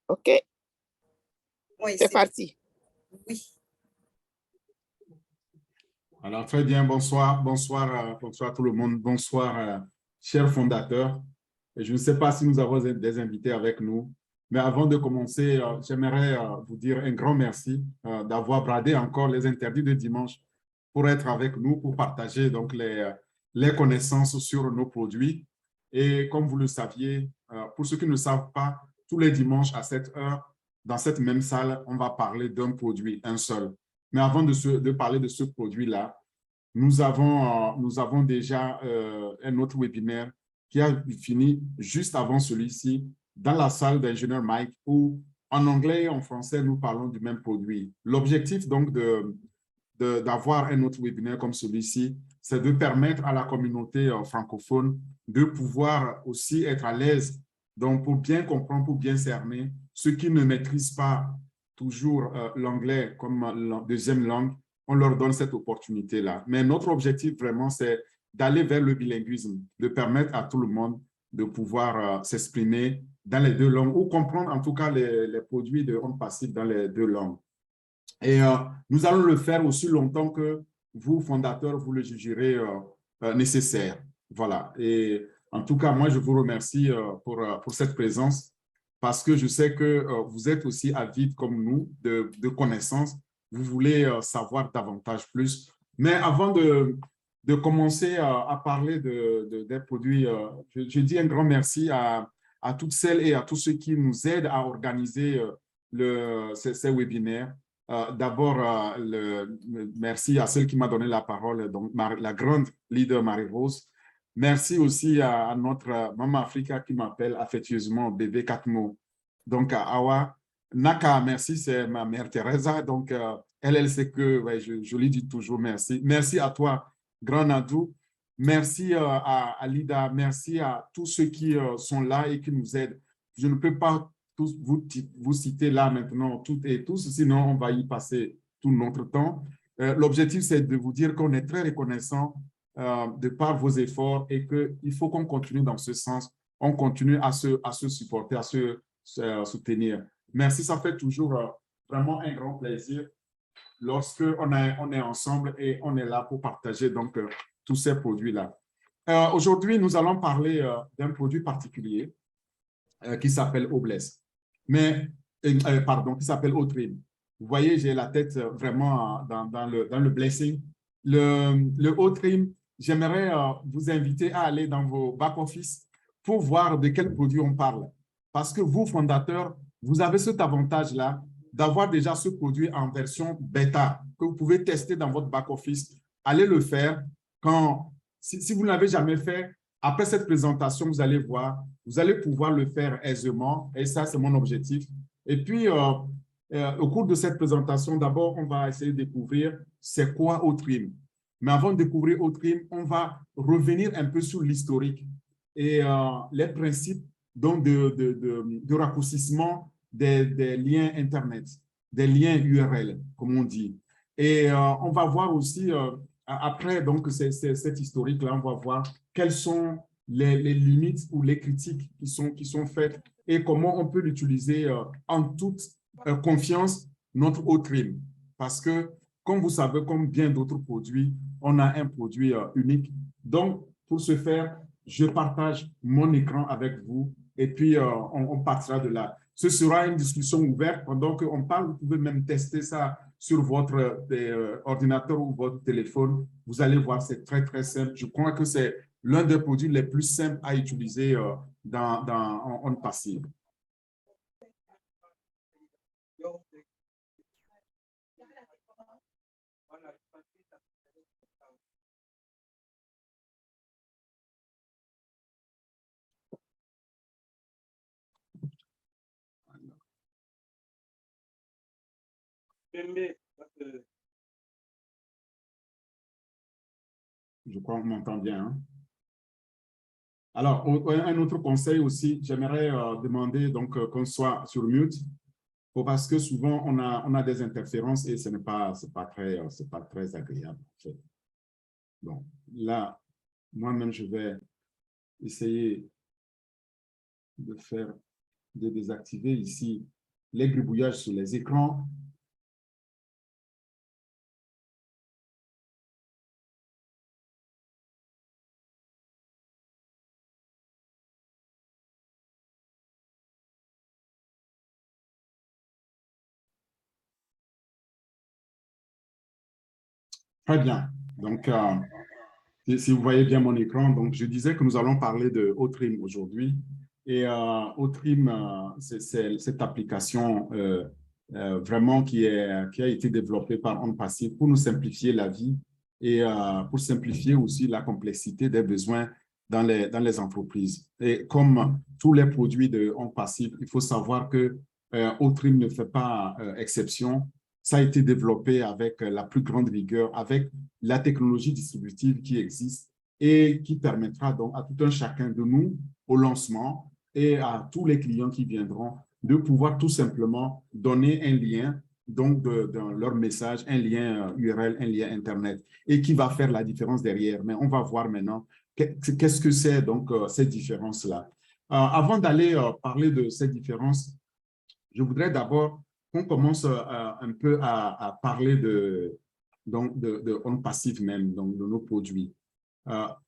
OK, Oui, c'est parti. Oui. Alors, très bien, bonsoir tout le monde, bonsoir, chers fondateurs. Je ne sais pas si nous avons des invités avec nous, mais avant de commencer, j'aimerais vous dire un grand merci d'avoir bradé encore les interdits de dimanche pour être avec nous, pour partager donc les connaissances sur nos produits. Et comme vous le saviez, pour ceux qui ne savent pas, tous les dimanches à cette heure, dans cette même salle, on va parler d'un produit, un seul. Mais avant de parler de ce produit-là, nous avons déjà un autre webinaire qui a fini juste avant celui-ci dans la salle d'ingénieur Mike où en anglais et en français, nous parlons du même produit. L'objectif donc d'avoir un autre webinaire comme celui-ci, c'est de permettre à la communauté francophone de pouvoir aussi être à l'aise donc pour bien comprendre, pour bien cerner ceux qui ne maîtrisent pas toujours l'anglais comme deuxième langue. On leur donne cette opportunité-là. Mais notre objectif vraiment, c'est d'aller vers le bilinguisme, de permettre à tout le monde de pouvoir s'exprimer dans les deux langues ou comprendre en tout cas les produits de On Passive dans les deux langues. Et nous allons le faire aussi longtemps que vous, fondateurs, vous le jugerez nécessaire. Voilà. Et en tout cas, moi, je vous remercie pour cette présence parce que je sais que vous êtes aussi avides comme nous de connaissances. Vous voulez savoir davantage plus. Mais avant de commencer à parler des produits, je dis un grand merci à toutes celles et à tous ceux qui nous aident à organiser ces webinaires. D'abord, merci à celle qui m'a donné la parole, donc la grande leader Marie-Rose. Merci aussi à notre Maman Africa qui m'appelle affectueusement bébé Katmo. Donc, à Awa. Naka, merci, c'est ma mère Teresa. Donc, elle sait que ouais, je lui dis toujours merci. Merci à toi, grand Nadou. Merci à Lida. Merci à tous ceux qui sont là et qui nous aident. Je ne peux pas tous vous citer là maintenant, toutes et tous, sinon on va y passer tout notre temps. L'objectif, c'est de vous dire qu'on est très reconnaissant de par vos efforts et qu'il faut qu'on continue dans ce sens, on continue à se supporter, à se soutenir. Merci, ça fait toujours vraiment un grand plaisir lorsqu'on est ensemble et on est là pour partager donc tous ces produits-là. Aujourd'hui, nous allons parler d'un produit particulier qui s'appelle Obless. Mais, pardon, qui s'appelle Otrim. Vous voyez, j'ai la tête vraiment dans le blessing. Le Otrim, j'aimerais vous inviter à aller dans vos back-office pour voir de quel produit on parle. Parce que vous, fondateurs, vous avez cet avantage-là d'avoir déjà ce produit en version bêta que vous pouvez tester dans votre back-office. Allez le faire si vous ne l'avez jamais fait. Après cette présentation, vous allez voir, vous allez pouvoir le faire aisément et ça, c'est mon objectif. Et puis, au cours de cette présentation, d'abord, on va essayer de découvrir c'est quoi Otrim. Mais avant de découvrir Otrim, on va revenir un peu sur l'historique et les principes donc de raccourcissement des liens Internet, des liens URL, comme on dit. Et on va voir aussi, après donc, cet historique-là, on va voir quelles sont les limites ou les critiques qui sont faites et comment on peut l'utiliser en toute confiance, notre Otrim. Parce que, comme vous savez, comme bien d'autres produits, on a un produit unique. Donc, pour ce faire, je partage mon écran avec vous et puis on partira de là. Ce sera une discussion ouverte pendant qu'on parle. Vous pouvez même tester ça sur votre ordinateur ou votre téléphone. Vous allez voir, c'est très, très simple. Je crois que c'est l'un des produits les plus simples à utiliser en On Passive. Je crois qu'on m'entend bien. Hein? Alors, un autre conseil aussi, j'aimerais demander donc qu'on soit sur mute parce que souvent on a des interférences et ce n'est pas très agréable. En fait. Donc là, moi-même, je vais essayer de désactiver ici les gribouillages sur les écrans. Très bien. Donc, si vous voyez bien mon écran, donc je disais que nous allons parler de Outrim aujourd'hui. Et Outrim, c'est cette application vraiment qui a été développée par OnPassive pour nous simplifier la vie et pour simplifier aussi la complexité des besoins dans les entreprises. Et comme tous les produits de OnPassive, il faut savoir que Outrim ne fait pas exception. Ça a été développé avec la plus grande rigueur, avec la technologie distributive qui existe et qui permettra donc à tout un chacun de nous, au lancement et à tous les clients qui viendront, de pouvoir tout simplement donner un lien, donc dans leur message, un lien URL, un lien Internet, et qui va faire la différence derrière. Mais on va voir maintenant qu'est-ce que c'est donc ces différences-là. Avant d'aller parler de ces différences, je voudrais d'abord qu'on commence un peu à parler de OnPassive même, donc de nos produits.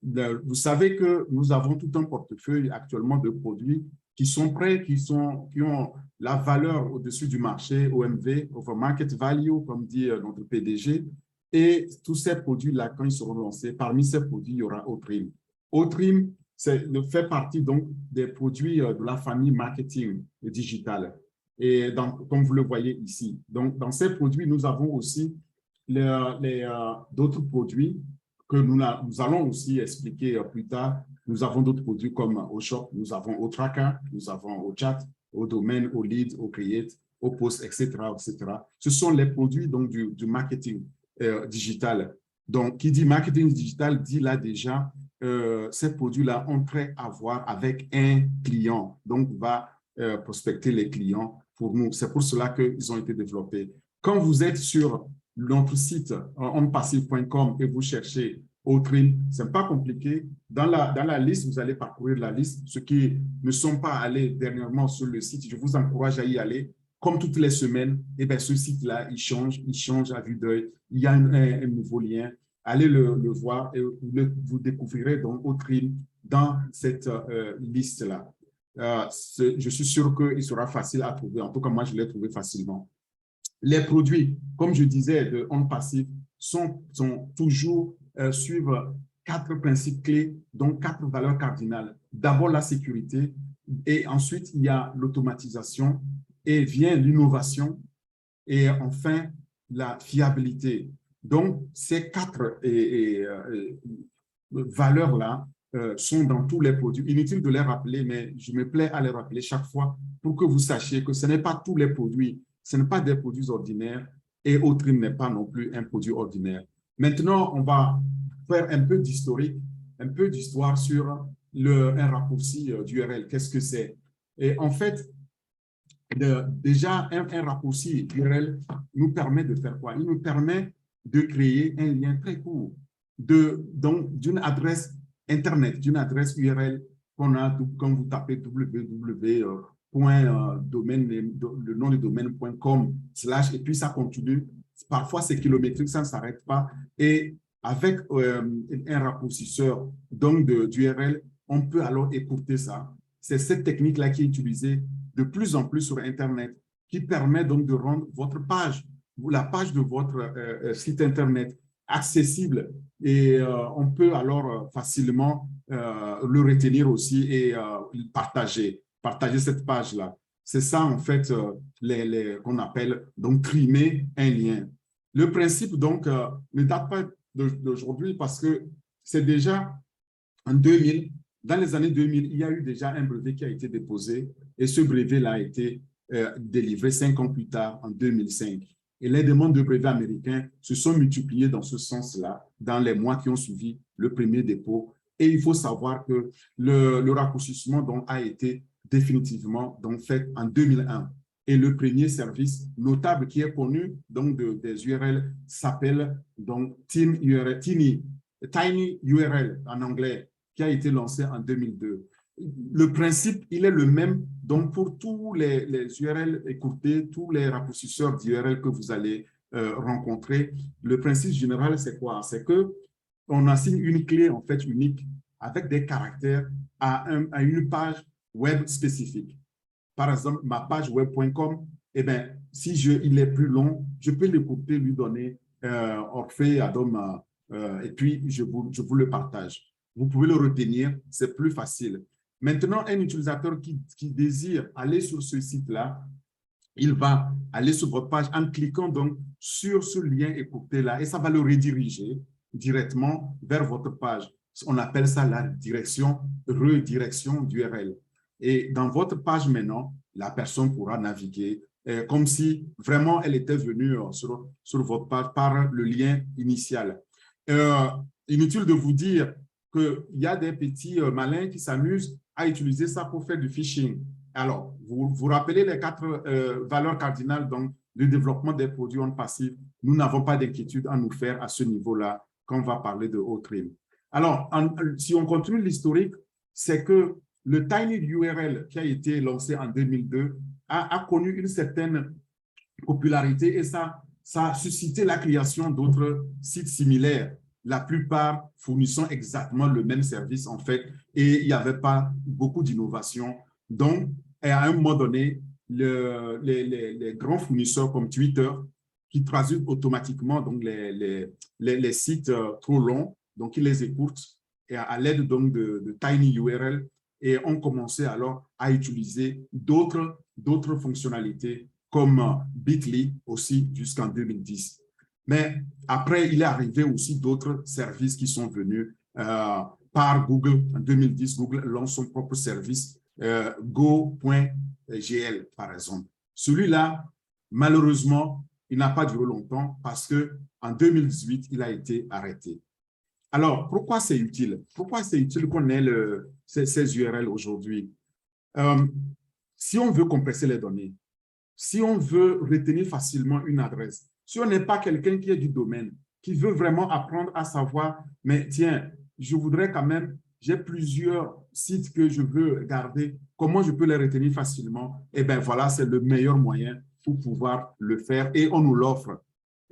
Vous savez que nous avons tout un portefeuille actuellement de produits qui sont prêts, qui ont la valeur au-dessus du marché, OMV, Over Market Value, comme dit notre PDG. Et tous ces produits-là, quand ils seront lancés, parmi ces produits, il y aura Outrim. Outrim fait partie donc des produits de la famille marketing digital. Et comme vous le voyez ici. Donc, dans ces produits, nous avons aussi d'autres produits que nous allons aussi expliquer plus tard. Nous avons d'autres produits comme OShop, nous avons OTracker, nous avons OChat, ODomain, OLead, OCreate, OPost, etc., etc. Ce sont les produits donc, du marketing digital. Donc, qui dit marketing digital dit là déjà, ces produits-là ont trait à voir avec un client. Donc, va prospecter les clients pour nous. C'est pour cela qu'ils ont été développés. Quand vous êtes sur notre site onpassive.com et vous cherchez Outrim, ce n'est pas compliqué. Dans la liste, vous allez parcourir la liste. Ceux qui ne sont pas allés dernièrement sur le site, je vous encourage à y aller. Comme toutes les semaines, et bien, ce site-là, il change à vue d'œil. Il y a un nouveau lien. Allez le voir et vous découvrirez donc Outrim dans cette liste-là. Je suis sûr qu'il sera facile à trouver. En tout cas, moi, je l'ai trouvé facilement. Les produits, comme je disais, de OnPassive sont toujours suivent 4 principes clés, donc 4 valeurs cardinales. D'abord, la sécurité, et ensuite, il y a l'automatisation, et vient l'innovation, et enfin, la fiabilité. Donc, ces 4 valeurs-là sont dans tous les produits. Inutile de les rappeler, mais je me plais à les rappeler chaque fois pour que vous sachiez que ce n'est pas tous les produits, ce n'est pas des produits ordinaires et Outrim n'est pas non plus un produit ordinaire. Maintenant, on va faire un peu d'historique, un peu d'histoire sur un raccourci d'URL. Qu'est-ce que c'est? Et en fait, déjà, un raccourci URL nous permet de faire quoi? Il nous permet de créer un lien très court d'une adresse Internet, d'une adresse URL qu'on a quand vous tapez www.domaine, le nom de domaine.com/ et puis ça continue. Parfois, c'est kilométrique, ça ne s'arrête pas. Et avec un raccourcisseur d'URL, on peut alors écourter ça. C'est cette technique-là qui est utilisée de plus en plus sur Internet, qui permet donc de rendre votre page, la page de votre site Internet accessible et on peut alors facilement le retenir aussi et partager cette page-là. C'est ça, en fait, qu'on appelle donc trimer un lien. Le principe, donc, ne date pas d'aujourd'hui parce que c'est déjà en 2000, dans les années 2000, il y a eu déjà un brevet qui a été déposé et ce brevet-là a été délivré 5 ans plus tard, en 2005. Et les demandes de brevets américains se sont multipliées dans ce sens-là dans les mois qui ont suivi le premier dépôt. Et il faut savoir que le raccourcissement donc, a été définitivement donc, fait en 2001. Et le premier service notable qui est connu donc, des URL s'appelle donc Tiny URL en anglais, qui a été lancé en 2002. le principe, il est le même. Donc, pour tous les URL écourtés, tous les raccourcisseurs d'URL que vous allez rencontrer, le principe général, c'est quoi? C'est qu'on assigne une clé, en fait, unique avec des caractères à une page web spécifique. Par exemple, ma page web.com, eh bien, si il est plus long, je peux l'écouter, lui donner Orphée, Adom, et puis je vous le partage. Vous pouvez le retenir, c'est plus facile. Maintenant, un utilisateur qui désire aller sur ce site-là, il va aller sur votre page en cliquant donc sur ce lien écourté-là et ça va le rediriger directement vers votre page. On appelle ça la redirection d'URL. Et dans votre page maintenant, la personne pourra naviguer comme si vraiment elle était venue sur votre page par le lien initial. Inutile de vous dire qu'il y a des petits malins qui s'amusent à utiliser ça pour faire du phishing. Alors, vous rappelez les 4 valeurs cardinales donc, du développement des produits en passif. Nous n'avons pas d'inquiétude à nous faire à ce niveau-là quand on va parler de O-Trim. Alors, si on continue l'historique, c'est que le TinyURL qui a été lancé en 2002 a connu une certaine popularité et ça a suscité la création d'autres sites similaires, la plupart fournissant exactement le même service en fait, et il n'y avait pas beaucoup d'innovation. Donc, à un moment donné, les grands fournisseurs comme Twitter, qui traduisent automatiquement donc, les sites trop longs, donc ils les écourtent et à l'aide donc de TinyURL, et ont commencé alors à utiliser d'autres fonctionnalités comme Bitly aussi jusqu'en 2010. Mais après, il est arrivé aussi d'autres services qui sont venus par Google. En 2010, Google lance son propre service, Go.gl, par exemple. Celui-là, malheureusement, il n'a pas duré longtemps parce qu'en 2018, il a été arrêté. Alors, pourquoi c'est utile? Pourquoi c'est utile qu'on ait ces URL aujourd'hui? Si on veut compresser les données, si on veut retenir facilement une adresse, si on n'est pas quelqu'un qui est du domaine, qui veut vraiment apprendre à savoir, mais tiens, je voudrais quand même, j'ai plusieurs sites que je veux garder, comment je peux les retenir facilement? Eh bien, voilà, c'est le meilleur moyen pour pouvoir le faire et on nous l'offre.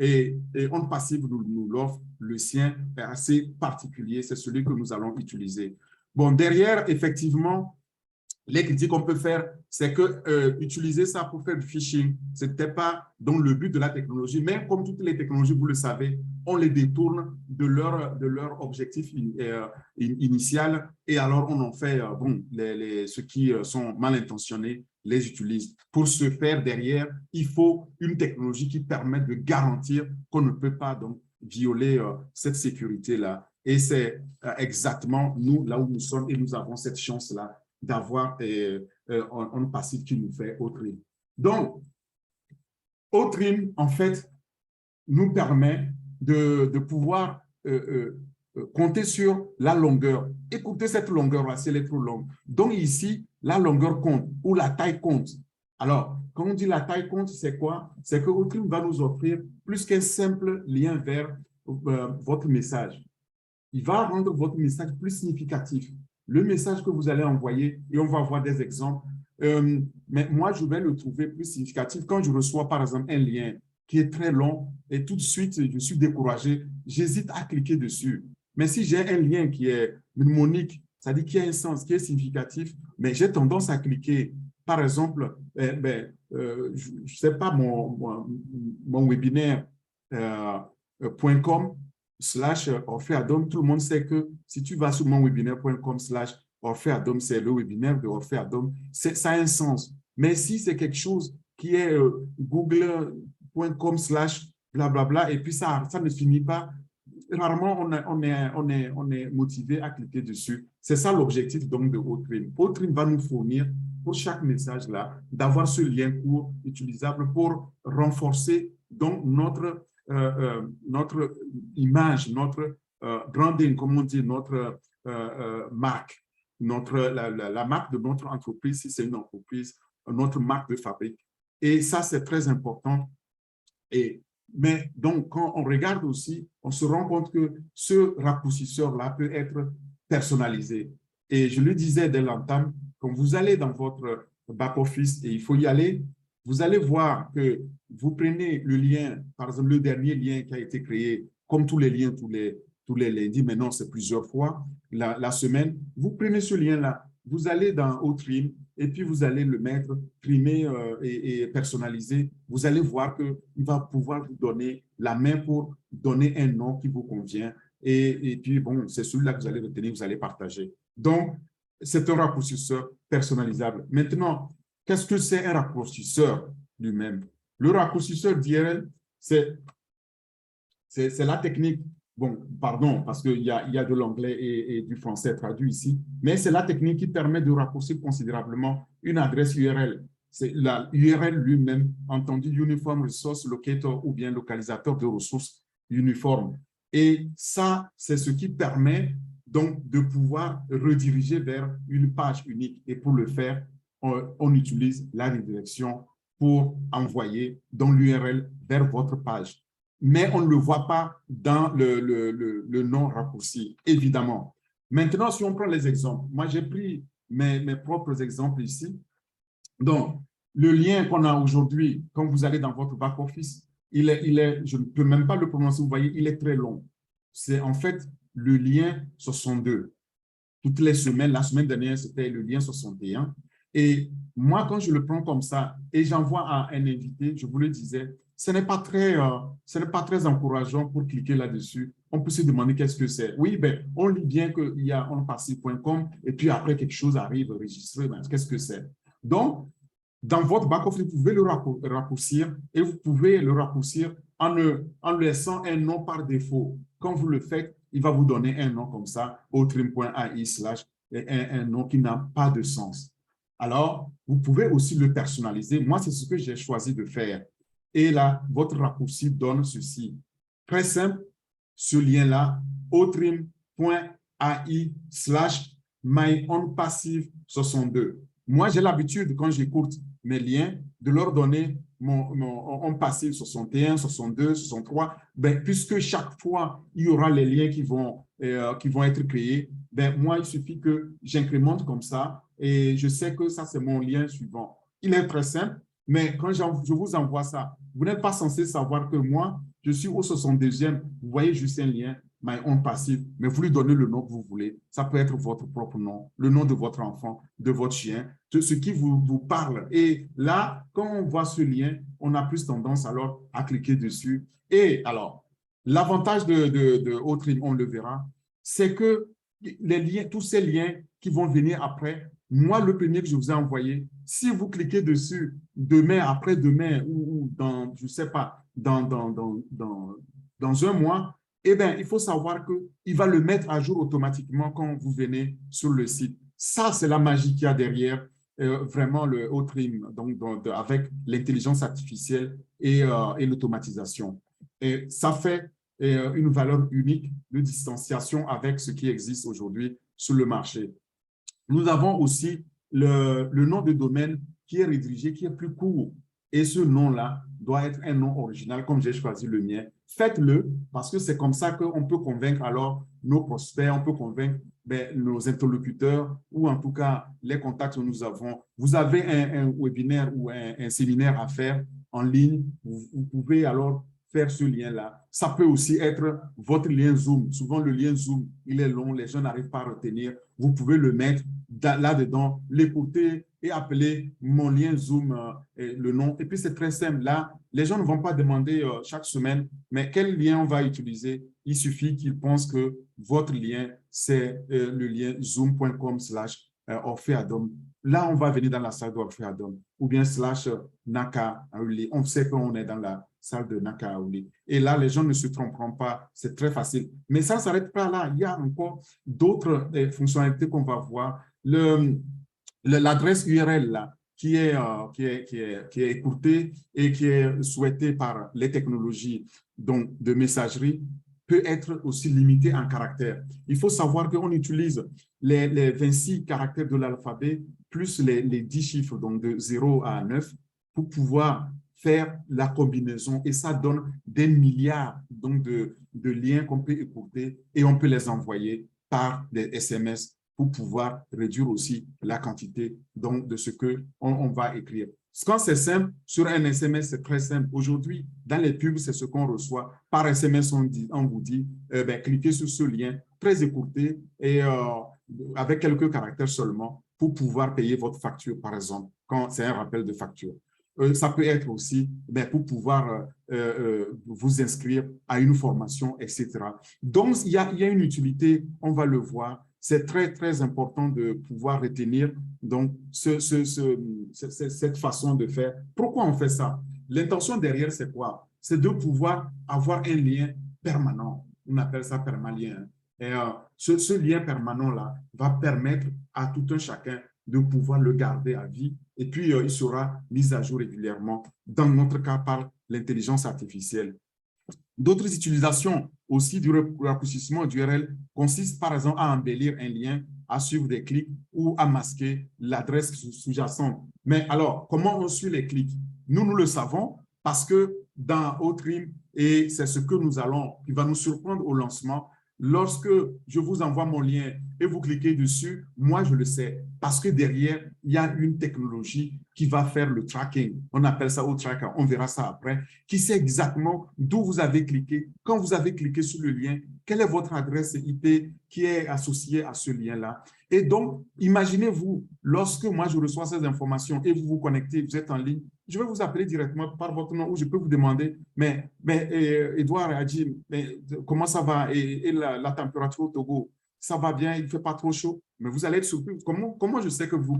Et On Passive nous l'offre, le sien est assez particulier, c'est celui que nous allons utiliser. Bon, derrière, effectivement, les critiques qu'on peut faire, c'est que utiliser ça pour faire du phishing, ce n'était pas dans le but de la technologie, mais comme toutes les technologies, vous le savez, on les détourne de leur objectif initial et alors on en fait, bon, ceux qui sont mal intentionnés les utilisent. Pour ce faire, derrière, il faut une technologie qui permette de garantir qu'on ne peut pas donc violer cette sécurité-là. Et c'est exactement nous, là où nous sommes, et nous avons cette chance-là d'avoir un passif qui nous fait O-Trim. Donc, O-Trim, en fait, nous permet de pouvoir compter sur la longueur. Écoutez cette longueur-là, si elle est trop longue. Donc ici, la longueur compte ou la taille compte. Alors, quand on dit la taille compte, c'est quoi? C'est que O-Trim va nous offrir plus qu'un simple lien vers votre message. Il va rendre votre message plus significatif. Le message que vous allez envoyer, et on va voir des exemples, mais moi, je vais le trouver plus significatif quand je reçois, par exemple, un lien qui est très long et tout de suite, je suis découragé, j'hésite à cliquer dessus. Mais si j'ai un lien qui est mnémonique, c'est-à-dire qui a un sens, qui est significatif, mais j'ai tendance à cliquer. Par exemple, je ne sais pas, mon webinaire.com /Orphée Adom, tout le monde sait que si tu vas sur mon webinaire.com /Orphée Adom, c'est le webinaire de Orphée Adom, ça a un sens. Mais si c'est quelque chose qui est google.com /blablabla et puis ça ne finit pas, rarement on est motivé à cliquer dessus. C'est ça l'objectif donc de O-Trim. O-Trim va nous fournir pour chaque message là d'avoir ce lien court utilisable pour renforcer donc notre image, notre branding, comme on dit, notre marque, la marque de notre entreprise, si c'est une entreprise, notre marque de fabrique. Et ça, c'est très important. Mais donc, quand on regarde aussi, on se rend compte que ce raccourcisseur-là peut être personnalisé. Et je le disais dès l'entame, quand vous allez dans votre back-office et il faut y aller, vous allez voir que vous prenez le lien, par exemple, le dernier lien qui a été créé, comme tous les liens, tous les lundis, maintenant c'est plusieurs fois la semaine, vous prenez ce lien-là, vous allez dans Outrim et puis vous allez le mettre, trimer et personnaliser. Vous allez voir qu'il va pouvoir vous donner la main pour donner un nom qui vous convient. Et puis, bon, c'est celui-là que vous allez retenir, vous allez partager. Donc, c'est un raccourcisseur personnalisable. Maintenant, qu'est-ce que c'est un raccourcisseur lui-même? Le raccourcisseur d'IRL, c'est la technique. Bon, pardon, parce qu'il y a de l'anglais et du français traduit ici, mais c'est la technique qui permet de raccourcir considérablement une adresse URL. C'est la URL lui-même, entendu Uniform Resource Locator ou bien localisateur de ressources uniformes. Et ça, c'est ce qui permet donc de pouvoir rediriger vers une page unique. Et pour le faire, on utilise la redirection pour envoyer dans l'URL vers votre page. Mais on ne le voit pas dans le nom raccourci, évidemment. Maintenant, si on prend les exemples, moi j'ai pris mes propres exemples ici. Donc, le lien qu'on a aujourd'hui, quand vous allez dans votre back-office, je ne peux même pas le prononcer, vous voyez, il est très long. C'est en fait le lien 62. Toutes les semaines, la semaine dernière, c'était le lien 61. Et moi, quand je le prends comme ça et j'envoie à un invité, je vous le disais, ce n'est pas très encourageant pour cliquer là-dessus. On peut se demander qu'est-ce que c'est. Oui, ben, on lit bien qu'il y a onpassif.com et puis après, quelque chose arrive enregistré. Ben, qu'est-ce que c'est? Donc, dans votre back-office, vous pouvez le raccourcir et vous pouvez le raccourcir en laissant un nom par défaut. Quand vous le faites, il va vous donner un nom comme ça, outrim.ai/ un nom qui n'a pas de sens. Alors, vous pouvez aussi le personnaliser. Moi, c'est ce que j'ai choisi de faire. Et là, votre raccourci donne ceci. Très simple, ce lien-là, outrim.ai/myonpassive62. Moi, j'ai l'habitude, quand j'écoute mes liens, de leur donner mon onpassive 61, 62, 63. Ben, puisque chaque fois, il y aura les liens qui vont être créés, ben, moi, il suffit que j'incrémente comme ça et je sais que ça, c'est mon lien suivant. Il est très simple, mais quand je vous envoie ça, vous n'êtes pas censé savoir que moi, je suis au 62e. Vous voyez juste un lien, my own passive, mais vous lui donnez le nom que vous voulez. Ça peut être votre propre nom, le nom de votre enfant, de votre chien, de ce qui vous parle. Et là, quand on voit ce lien, on a plus tendance alors à cliquer dessus. Et alors, l'avantage de Outrim, on le verra, c'est que les liens, tous ces liens qui vont venir après, moi, le premier que je vous ai envoyé, si vous cliquez dessus demain, après-demain ou dans, je ne sais pas, dans un mois, eh bien, il faut savoir qu'il va le mettre à jour automatiquement quand vous venez sur le site. Ça, c'est la magie qu'il y a derrière vraiment le Outrim, donc avec l'intelligence artificielle et l'automatisation. Et ça fait une valeur unique de distanciation avec ce qui existe aujourd'hui sur le marché. Nous avons aussi le nom de domaine qui est rédigé, qui est plus court. Et ce nom-là doit être un nom original, comme j'ai choisi le mien. Faites-le parce que c'est comme ça qu'on peut convaincre alors nos prospects, on peut convaincre nos interlocuteurs ou en tout cas les contacts que nous avons. Vous avez un webinaire ou un séminaire à faire en ligne, vous pouvez alors faire ce lien-là. Ça peut aussi être votre lien Zoom. Souvent, le lien Zoom, il est long, les gens n'arrivent pas à retenir. Vous pouvez le mettre là-dedans, l'écouter et appeler mon lien Zoom le nom. Et puis, c'est très simple. Là, les gens ne vont pas demander chaque semaine, mais quel lien on va utiliser. Il suffit qu'ils pensent que votre lien, c'est le lien zoom.com/Orpheadom. Là, on va venir dans la salle d'Orpheadom ou bien /Naka. On sait qu'on est dans la salle de Naka. Et là, les gens ne se tromperont pas. C'est très facile. Mais ça ne s'arrête pas là. Il y a encore d'autres fonctionnalités qu'on va voir. L'adresse URL là, qui est écourtée et qui est souhaitée par les technologies donc, de messagerie peut être aussi limitée en caractères. Il faut savoir qu'on utilise les 26 caractères de l'alphabet plus les 10 chiffres, donc de 0 à 9, pour pouvoir faire la combinaison et ça donne des milliards donc, de liens qu'on peut écourter et on peut les envoyer par des SMS pour pouvoir réduire aussi la quantité donc, de ce qu'on va écrire. Quand c'est simple, sur un SMS, c'est très simple. Aujourd'hui, dans les pubs, c'est ce qu'on reçoit. Par SMS, on vous dit, cliquez sur ce lien très écourté et avec quelques caractères seulement pour pouvoir payer votre facture, par exemple, quand c'est un rappel de facture. Ça peut être aussi pour pouvoir vous inscrire à une formation, etc. Donc, il y a une utilité, on va le voir. C'est très, très important de pouvoir retenir donc, cette façon de faire. Pourquoi on fait ça? L'intention derrière, c'est quoi? C'est de pouvoir avoir un lien permanent. On appelle ça permalien. Et ce lien permanent-là va permettre à tout un chacun de pouvoir le garder à vie. Et puis, il sera mis à jour régulièrement, dans notre cas, par l'intelligence artificielle. D'autres utilisations aussi du raccourcissement d'URL consistent par exemple à embellir un lien, à suivre des clics ou à masquer l'adresse sous-jacente. Mais alors, comment on suit les clics? Nous le savons parce que dans Outream, et c'est ce que qui va nous surprendre au lancement, lorsque je vous envoie mon lien et vous cliquez dessus, moi, je le sais parce que derrière, il y a une technologie qui va faire le tracking. On appelle ça tracker, on verra ça après, qui sait exactement d'où vous avez cliqué, quand vous avez cliqué sur le lien, quelle est votre adresse IP qui est associée à ce lien-là. Et donc, imaginez-vous, lorsque moi, je reçois ces informations et vous vous connectez, vous êtes en ligne, je vais vous appeler directement par votre nom ou je peux vous demander, Edouard a dit, comment ça va et la température au Togo, ça va bien, il ne fait pas trop chaud, mais vous allez être surpris. Comment je sais que vous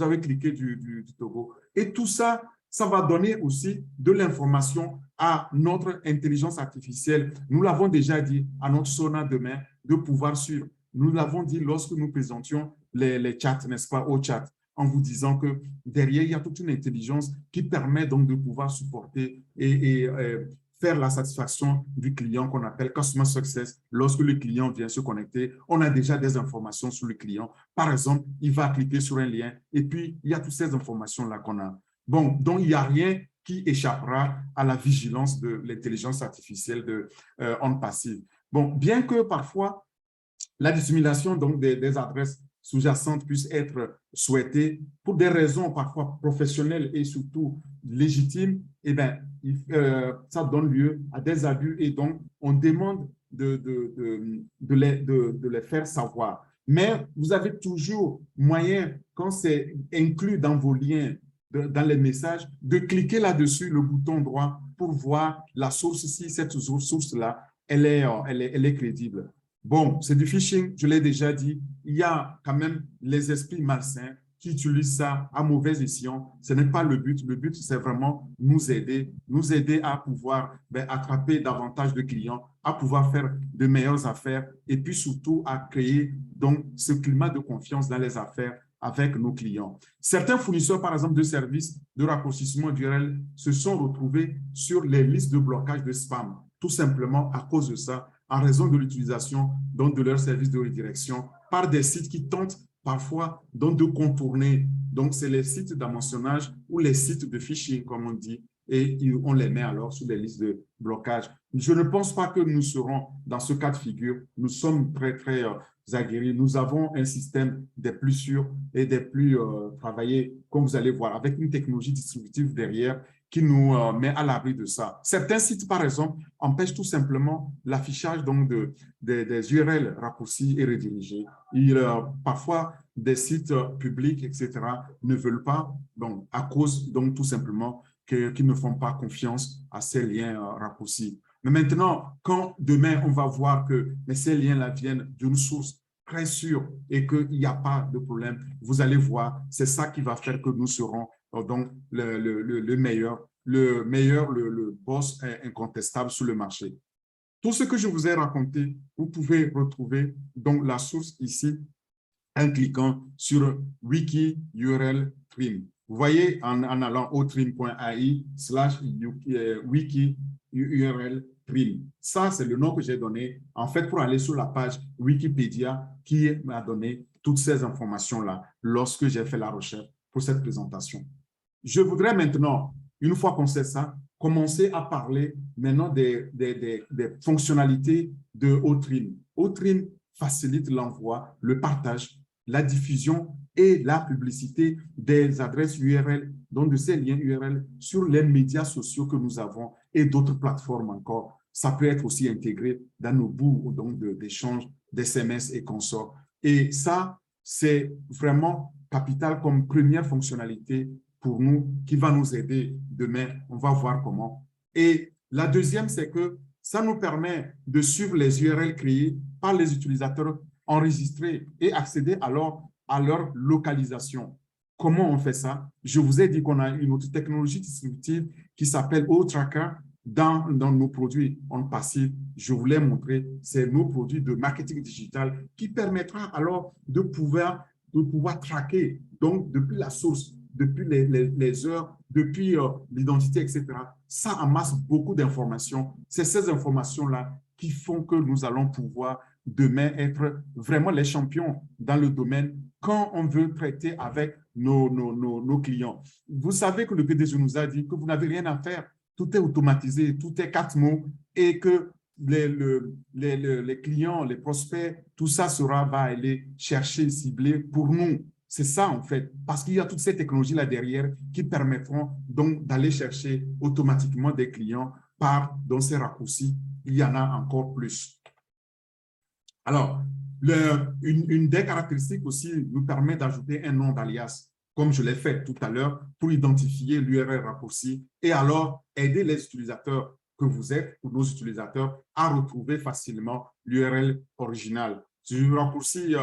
avez cliqué du Togo? Et tout ça, ça va donner aussi de l'information à notre intelligence artificielle. Nous l'avons déjà dit à notre Sona demain de pouvoir suivre. Nous l'avons dit lorsque nous présentions les chats, n'est-ce pas, au chat, en vous disant que derrière, il y a toute une intelligence qui permet donc de pouvoir supporter et faire la satisfaction du client qu'on appelle Customer Success. Lorsque le client vient se connecter, on a déjà des informations sur le client. Par exemple, il va cliquer sur un lien et puis il y a toutes ces informations-là qu'on a. Bon, donc il n'y a rien qui échappera à la vigilance de l'intelligence artificielle On Passive. Bon, bien que parfois, la dissimulation donc, des adresses sous-jacentes puisse être souhaitée pour des raisons parfois professionnelles et surtout légitimes, eh bien, ça donne lieu à des abus et donc on demande de les faire savoir. Mais vous avez toujours moyen, quand c'est inclus dans vos liens, dans les messages, de cliquer là-dessus, le bouton droit, pour voir la source, si cette source-là, elle est crédible. Bon, c'est du phishing, je l'ai déjà dit. Il y a quand même les esprits malsains qui utilisent ça à mauvais escient. Ce n'est pas le but. Le but, c'est vraiment nous aider à pouvoir attraper davantage de clients, à pouvoir faire de meilleures affaires et puis surtout à créer donc ce climat de confiance dans les affaires avec nos clients. Certains fournisseurs, par exemple, de services de raccourcissement d'URL se sont retrouvés sur les listes de blocage de spam, tout simplement à cause de ça, en raison de l'utilisation de leurs services de redirection par des sites qui tentent parfois donc, de contourner. Donc, c'est les sites d'amentionnage ou les sites de phishing, comme on dit, et on les met alors sur les listes de blocage. Je ne pense pas que nous serons dans ce cas de figure. Nous sommes très, très aguerris. Nous avons un système des plus sûrs et des plus travaillés, comme vous allez voir, avec une technologie distributive derrière qui nous met à l'abri de ça. Certains sites, par exemple, empêchent tout simplement l'affichage des URL raccourcis et redirigés. Parfois, des sites publics, etc., ne veulent pas, donc, à cause, donc, tout simplement, qu'ils ne font pas confiance à ces liens raccourcis. Mais maintenant, quand demain, on va voir que ces liens-là viennent d'une source très sûre et qu'il n'y a pas de problème, vous allez voir, c'est ça qui va faire que nous serons donc le meilleur, le boss incontestable sur le marché. Tout ce que je vous ai raconté, vous pouvez retrouver donc la source ici en cliquant sur Wiki URL Trim. Vous voyez en allant au trim.ai/wiki URL Trim. Ça, c'est le nom que j'ai donné en fait pour aller sur la page Wikipédia qui m'a donné toutes ces informations-là lorsque j'ai fait la recherche pour cette présentation. Je voudrais maintenant, une fois qu'on sait ça, commencer à parler maintenant des fonctionnalités de Outream. Outream facilite l'envoi, le partage la diffusion et la publicité des adresses URL, donc de ces liens URL sur les médias sociaux que nous avons et d'autres plateformes encore. Ça peut être aussi intégré dans nos bouts d'échange d'SMS et consorts. Et ça, c'est vraiment capital comme première fonctionnalité pour nous qui va nous aider demain. On va voir comment. Et la deuxième, c'est que ça nous permet de suivre les URL créés par les utilisateurs enregistrés et accéder alors à leur localisation. Comment on fait ça? Je vous ai dit qu'on a une autre technologie distributive qui s'appelle OTracker dans nos produits en passif. Je vous l'ai montré, c'est nos produits de marketing digital qui permettra alors de pouvoir traquer, donc depuis la source, depuis les heures, depuis l'identité, etc. Ça amasse beaucoup d'informations. C'est ces informations-là qui font que nous allons pouvoir demain être vraiment les champions dans le domaine quand on veut traiter avec nos clients. Vous savez que le PDG nous a dit que vous n'avez rien à faire. Tout est automatisé, tout est 4 mots et que les clients, les prospects, tout ça va aller chercher, cibler pour nous. C'est ça, en fait, parce qu'il y a toutes ces technologies-là derrière qui permettront donc d'aller chercher automatiquement des clients dans ces raccourcis. Il y en a encore plus. Alors, une des caractéristiques aussi nous permet d'ajouter un nom d'alias, comme je l'ai fait tout à l'heure, pour identifier l'URL raccourci et alors aider les utilisateurs que vous êtes, ou nos utilisateurs, à retrouver facilement l'URL originale. C'est le raccourci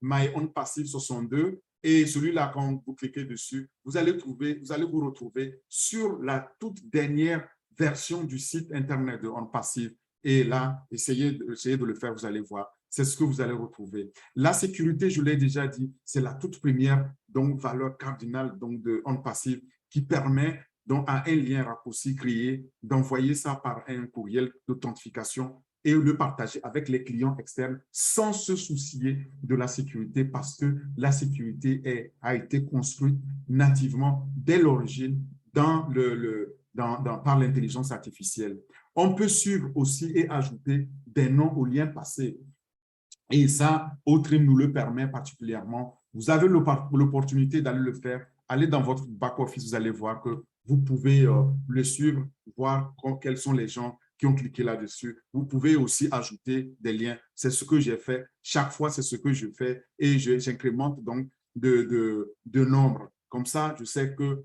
myOnPassive62 et celui-là, quand vous cliquez dessus, vous allez vous retrouver sur la toute dernière version du site Internet de OnPassive. Et là, essayez de le faire, vous allez voir. C'est ce que vous allez retrouver. La sécurité, je l'ai déjà dit, c'est la toute première valeur cardinale de OnPassive qui permet donc à un lien raccourci créé d'envoyer ça par un courriel d'authentification et le partager avec les clients externes sans se soucier de la sécurité parce que la sécurité a été construite nativement dès l'origine par l'intelligence artificielle. On peut suivre aussi et ajouter des noms aux liens passés. Et ça, OTRIM nous le permet particulièrement. Vous avez l'opportunité d'aller le faire. Allez dans votre back-office, vous allez voir que vous pouvez le suivre, voir quels sont les gens qui ont cliqué là-dessus. Vous pouvez aussi ajouter des liens. C'est ce que j'ai fait. Chaque fois, c'est ce que je fais et j'incrémente donc de nombre. Comme ça, je sais que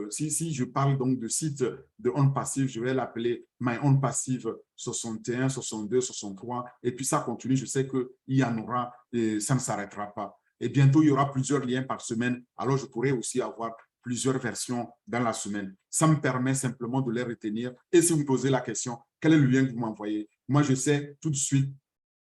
si je parle donc de site de OnPassive, je vais l'appeler My OnPassive 61, 62, 63. Et puis ça continue, je sais qu'il y en aura et ça ne s'arrêtera pas. Et bientôt, il y aura plusieurs liens par semaine. Alors, je pourrai aussi avoir plusieurs versions dans la semaine. Ça me permet simplement de les retenir. Et si vous me posez la question, quel est le lien que vous m'envoyez? Moi, je sais tout de suite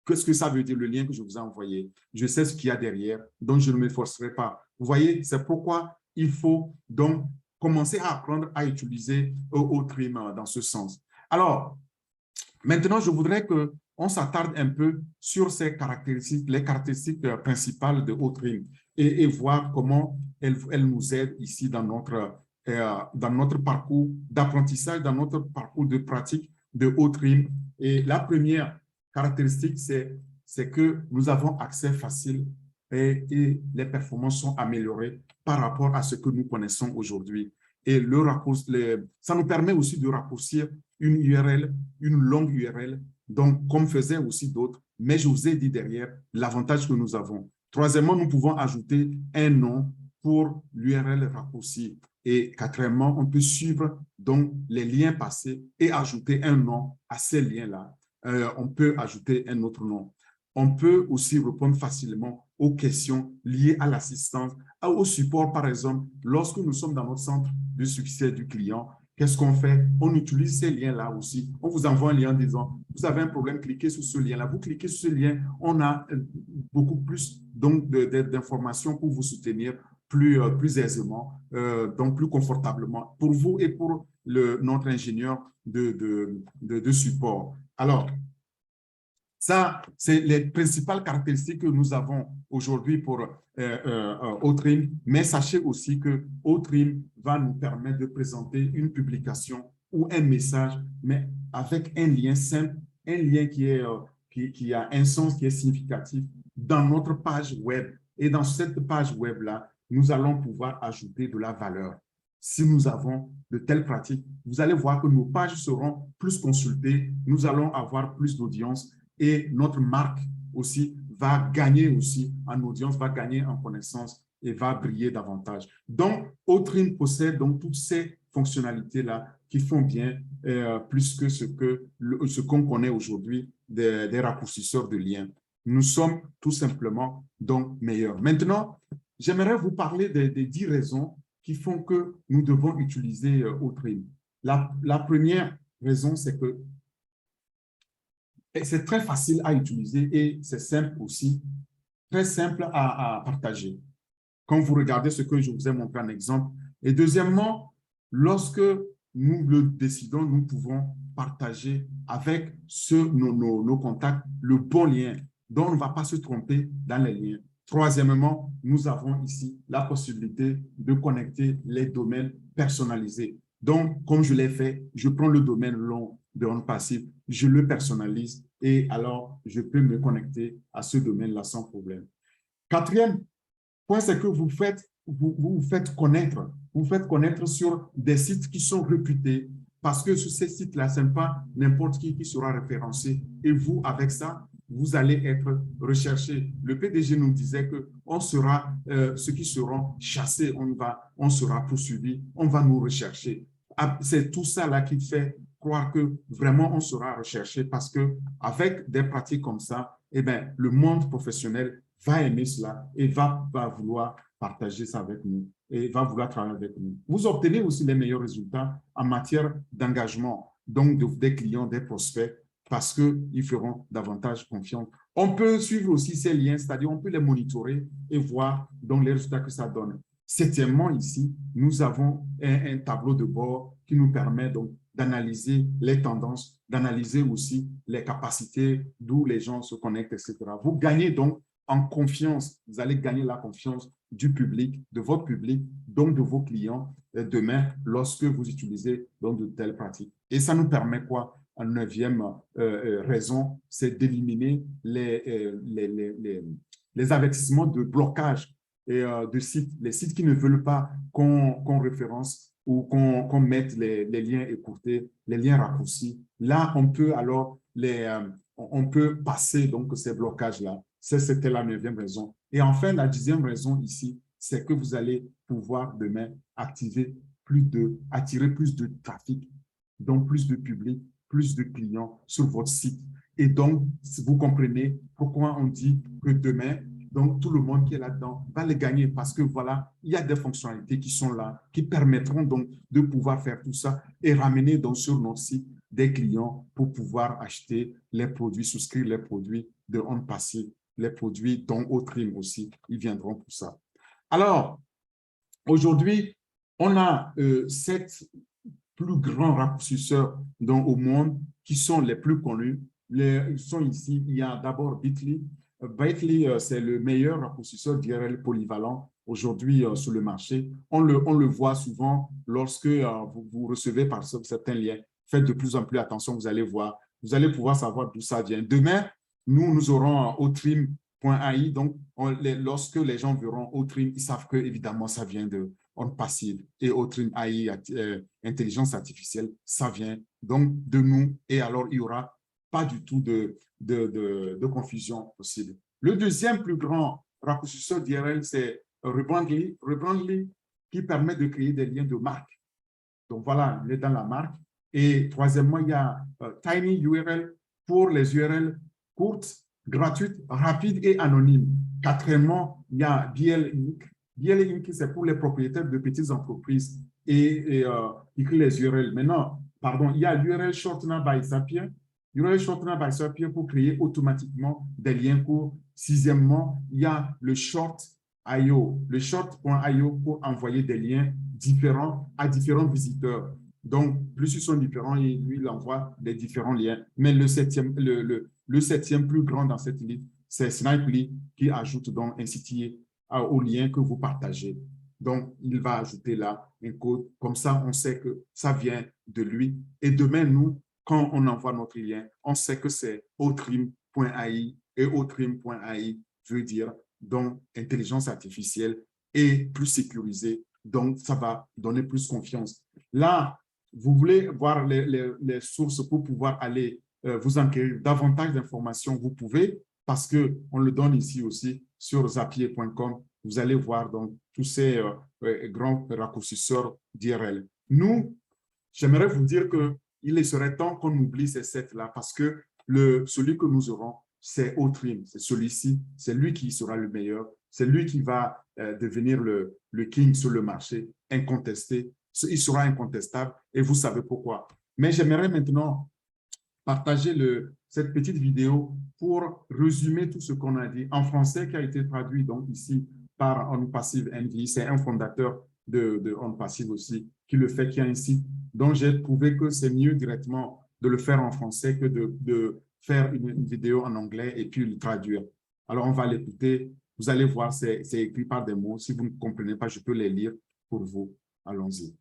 qu'est-ce que ça veut dire, le lien que je vous ai envoyé. Je sais ce qu'il y a derrière, donc je ne m'efforcerai pas. Vous voyez, c'est pourquoi il faut donc commencer à apprendre à utiliser OTRIM dans ce sens. Alors, maintenant, je voudrais qu'on s'attarde un peu sur ces caractéristiques, les caractéristiques principales de OTRIM et voir comment elles nous aident ici dans notre parcours d'apprentissage, dans notre parcours de pratique de OTRIM. Et la première caractéristique, c'est que nous avons accès facile et les performances sont améliorées par rapport à ce que nous connaissons aujourd'hui. Et ça nous permet aussi de raccourcir une URL, une longue URL, donc comme faisaient aussi d'autres, mais je vous ai dit derrière l'avantage que nous avons. Troisièmement, nous pouvons ajouter un nom pour l'URL raccourci. Et quatrièmement, on peut suivre donc les liens passés et ajouter un nom à ces liens-là. On peut ajouter un autre nom. On peut aussi répondre facilement aux questions liées à l'assistance, au support, par exemple, lorsque nous sommes dans notre centre de succès du client. Qu'est-ce qu'on fait? On utilise ces liens-là aussi. On vous envoie un lien en disant, vous avez un problème, cliquez sur ce lien-là. Vous cliquez sur ce lien, on a beaucoup plus d'informations pour vous soutenir plus aisément, donc plus confortablement pour vous et pour notre ingénieur de support. Alors, ça, c'est les principales caractéristiques que nous avons aujourd'hui pour OTRIM, mais sachez aussi que OTRIM va nous permettre de présenter une publication ou un message, mais avec un lien simple, un lien qui a un sens qui est significatif dans notre page web. Et dans cette page web-là, nous allons pouvoir ajouter de la valeur. Si nous avons de telles pratiques, vous allez voir que nos pages seront plus consultées, nous allons avoir plus d'audience et notre marque aussi va gagner aussi en audience, va gagner en connaissance et va briller davantage. Donc, Outream possède donc toutes ces fonctionnalités-là qui font bien plus que ce qu'on connaît aujourd'hui des raccourcisseurs de liens. Nous sommes tout simplement donc meilleurs. Maintenant, j'aimerais vous parler des 10 raisons qui font que nous devons utiliser Outream. La première raison, c'est que c'est très facile à utiliser et c'est simple aussi, très simple à partager. Quand vous regardez ce que je vous ai montré en exemple. Et deuxièmement, lorsque nous le décidons, nous pouvons partager avec nos contacts le bon lien, dont on ne va pas se tromper dans les liens. Troisièmement, nous avons ici la possibilité de connecter les domaines personnalisés. Donc, comme je l'ai fait, je prends le domaine long de OnPassive, je le personnalise et alors je peux me connecter à ce domaine-là sans problème. Quatrième point, c'est que vous vous faites connaître sur des sites qui sont réputés parce que sur ces sites-là, ce n'est pas n'importe qui sera référencé. Et vous, avec ça, vous allez être recherché. Le PDG nous disait que ceux qui seront chassés, on sera poursuivis, on va nous rechercher. C'est tout ça là qui fait croire que vraiment on sera recherché parce que avec des pratiques comme ça, eh bien, le monde professionnel va aimer cela et va vouloir partager ça avec nous et va vouloir travailler avec nous. Vous obtenez aussi les meilleurs résultats en matière d'engagement, donc des clients, des prospects, parce qu'ils feront davantage confiance. On peut suivre aussi ces liens, c'est-à-dire on peut les monitorer et voir donc les résultats que ça donne. Septièmement, ici, nous avons un tableau de bord qui nous permet donc d'analyser les tendances, d'analyser aussi les capacités, d'où les gens se connectent, etc. Vous gagnez donc en confiance, vous allez gagner la confiance du public, de votre public, donc de vos clients demain lorsque vous utilisez donc de telles pratiques. Et ça nous permet quoi? En neuvième raison, c'est d'éliminer les avertissements de blocage de sites, les sites qui ne veulent pas qu'on référence ou qu'on mette les liens écourtés, les liens raccourcis. Là, on peut alors on peut passer donc ces blocages-là. C'était la neuvième raison. Et enfin, la dixième raison ici, c'est que vous allez pouvoir demain attirer plus de trafic, donc plus de public, plus de clients sur votre site. Et donc, vous comprenez pourquoi on dit que demain, donc tout le monde qui est là-dedans va les gagner parce que voilà, il y a des fonctionnalités qui sont là, qui permettront donc de pouvoir faire tout ça et ramener donc sur notre site des clients pour pouvoir acheter les produits, souscrire les produits de OnPassive, les produits dont Outream aussi, ils viendront pour ça. Alors, aujourd'hui, on a 7 plus grands raccourcisseurs au monde qui sont les plus connus. Ils sont ici. Il y a d'abord Bitly. Bitly, c'est le meilleur raccourcisseur d'URL polyvalent aujourd'hui sur le marché. On le voit souvent lorsque vous recevez par certains liens. Faites de plus en plus attention, vous allez voir. Vous allez pouvoir savoir d'où ça vient. Demain, nous aurons Outream.ai. Donc, lorsque les gens verront Outream, ils savent que évidemment ça vient de OnPassive et Outream AI, intelligence artificielle, ça vient donc de nous. Et alors, il n'y aura pas du tout de confusion possible. Le deuxième plus grand raccourcisseur d'URL, c'est Rebrandly. Rebrandly qui permet de créer des liens de marque. Donc, voilà, il est dans la marque. Et troisièmement, il y a TinyURL pour les URL courtes, gratuites, rapides et anonymes. Quatrièmement, il y a BL Inc. BL Inc, c'est pour les propriétaires de petites entreprises et ils créent les URL. Maintenant, pardon, il y a l'URL Shortener by Zapier. URL Shortener by Zapier pour créer automatiquement des liens courts. Sixièmement, il y a le Short.io, le Short.io pour envoyer des liens différents à différents visiteurs. Donc, plus ils sont différents, lui, il envoie des différents liens. Mais le septième plus grand dans cette liste, c'est Snipely qui ajoute donc un site au lien que vous partagez. Donc, il va ajouter là un code. Comme ça, on sait que ça vient de lui. Et demain, nous, quand on envoie notre lien, on sait que c'est Outream.ai et Outream.ai veut dire donc intelligence artificielle, et plus sécurisé. Donc, ça va donner plus confiance. Là, vous voulez voir les sources pour pouvoir aller vous enquérir davantage d'informations, vous pouvez, parce qu'on le donne ici aussi sur zapier.com. Vous allez voir donc tous ces grands raccourcisseurs d'IRL. Nous, j'aimerais vous dire qu'il serait temps qu'on oublie ces sept-là parce que celui que nous aurons, c'est Outrim, c'est celui-ci, c'est lui qui sera le meilleur, c'est lui qui va devenir le king sur le marché, incontesté, il sera incontestable et vous savez pourquoi. Mais j'aimerais maintenant partager cette petite vidéo pour résumer tout ce qu'on a dit en français qui a été traduit donc ici par OnPassive NV. C'est un fondateur de OnPassive aussi qui le fait, qui a un site. Donc, j'ai trouvé que c'est mieux directement de le faire en français que de faire une vidéo en anglais et puis le traduire. Alors, on va l'écouter. Vous allez voir, c'est écrit par des mots. Si vous ne comprenez pas, je peux les lire pour vous. Allons-y.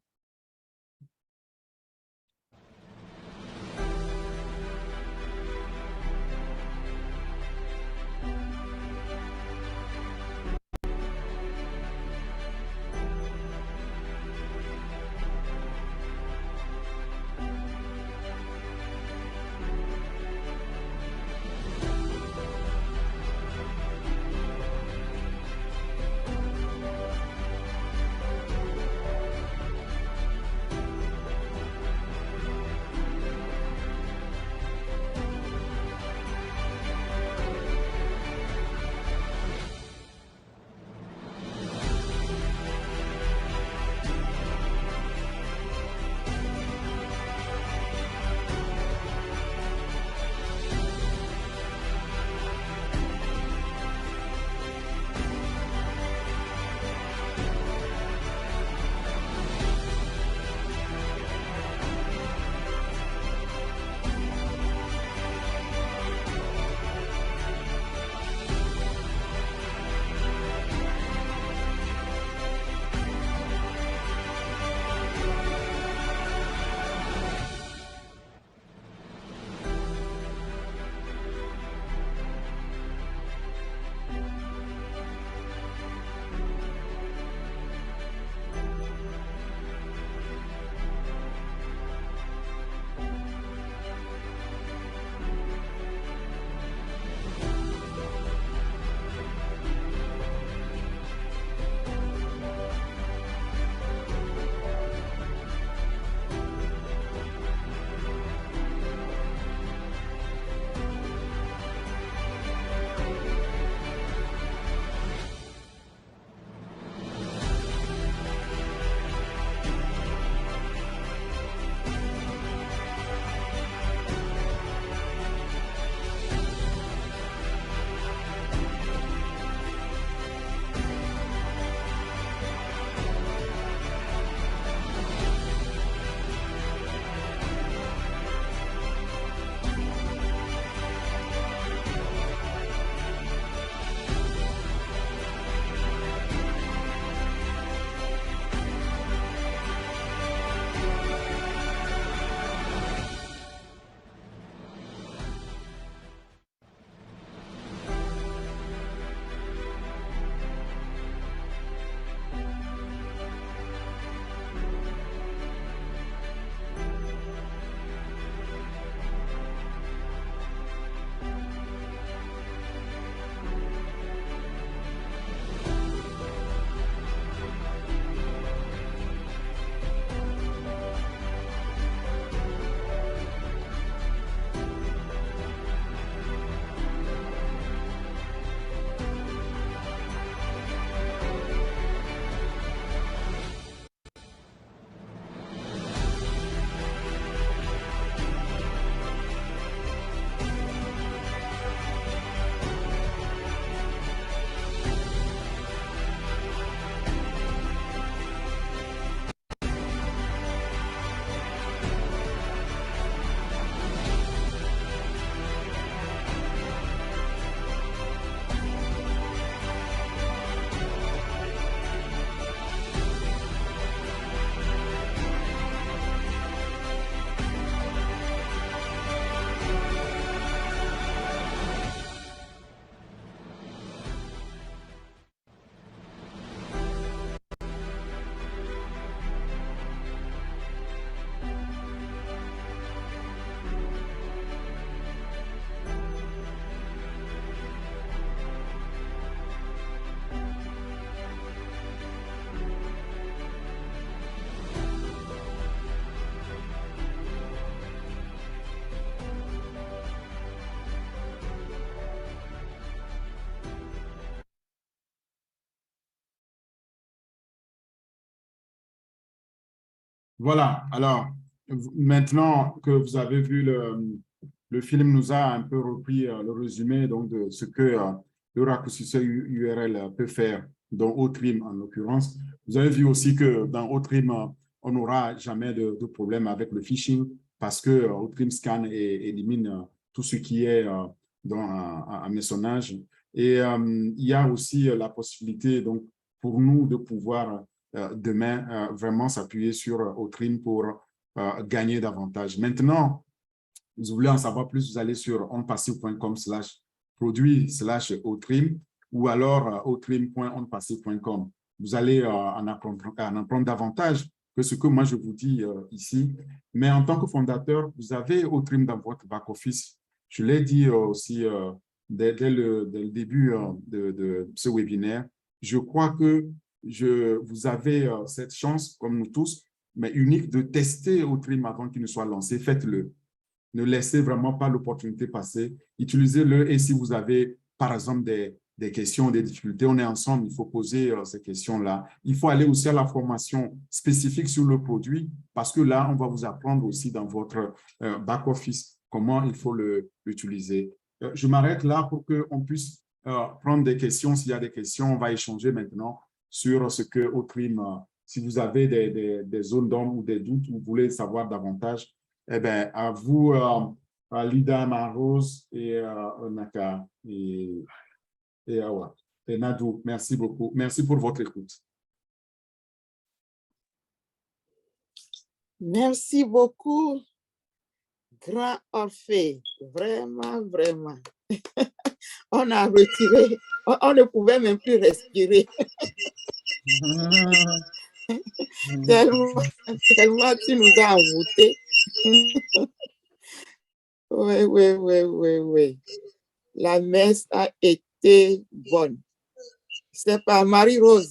Voilà, alors maintenant que vous avez vu le film nous a un peu repris le résumé donc, de ce que le raccourcisseur URL peut faire dans Outrim en l'occurrence. Vous avez vu aussi que dans Outrim, on n'aura jamais de problème avec le phishing parce que Outrim scanne et élimine tout ce qui est dans un messonnage. Et il y a aussi la possibilité donc, pour nous de pouvoir demain vraiment s'appuyer sur Outrim pour gagner davantage. Maintenant, vous voulez en savoir plus, vous allez sur onpassif.com/produit/Outrim ou alors outrim.onpassif.com. Vous allez en apprendre davantage que ce que moi je vous dis ici. Mais en tant que fondateur, vous avez Outrim dans votre back-office. Je l'ai dit aussi dès le début de ce webinaire. Je crois que vous avez cette chance, comme nous tous, mais unique, de tester Outrim avant qu'il ne soit lancé. Faites-le. Ne laissez vraiment pas l'opportunité passer. Utilisez-le et si vous avez, par exemple, des questions, des difficultés, on est ensemble, il faut poser ces questions-là. Il faut aller aussi à la formation spécifique sur le produit parce que là, on va vous apprendre aussi dans votre back-office comment il faut l'utiliser. Je m'arrête là pour qu'on puisse prendre des questions. S'il y a des questions, on va échanger maintenant sur ce que Outrim, si vous avez des zones d'ombre ou des doutes ou vous voulez savoir davantage, eh bien, à vous, Lida Marose et Naka et Nadou, merci beaucoup. Merci pour votre écoute. Merci beaucoup, grand Orphée. Vraiment, vraiment. On a retiré, on ne pouvait même plus respirer. tellement tu nous as envoûtés. Oui. La messe a été bonne. C'est pas Marie-Rose.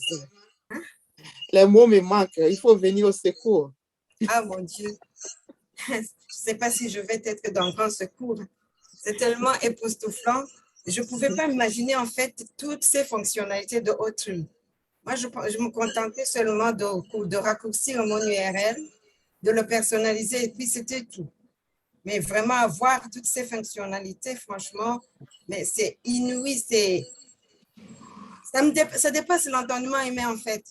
Les mots me manquent. Il faut venir au secours. Ah mon Dieu. Je ne sais pas si je vais être dans grand secours. C'est tellement époustouflant. Je ne pouvais pas imaginer en fait toutes ces fonctionnalités de Outrim. Moi, je me contentais seulement de raccourcir mon URL, de le personnaliser et puis c'était tout. Mais vraiment avoir toutes ces fonctionnalités, franchement, mais c'est inouï, ça dépasse l'entendement humain en fait.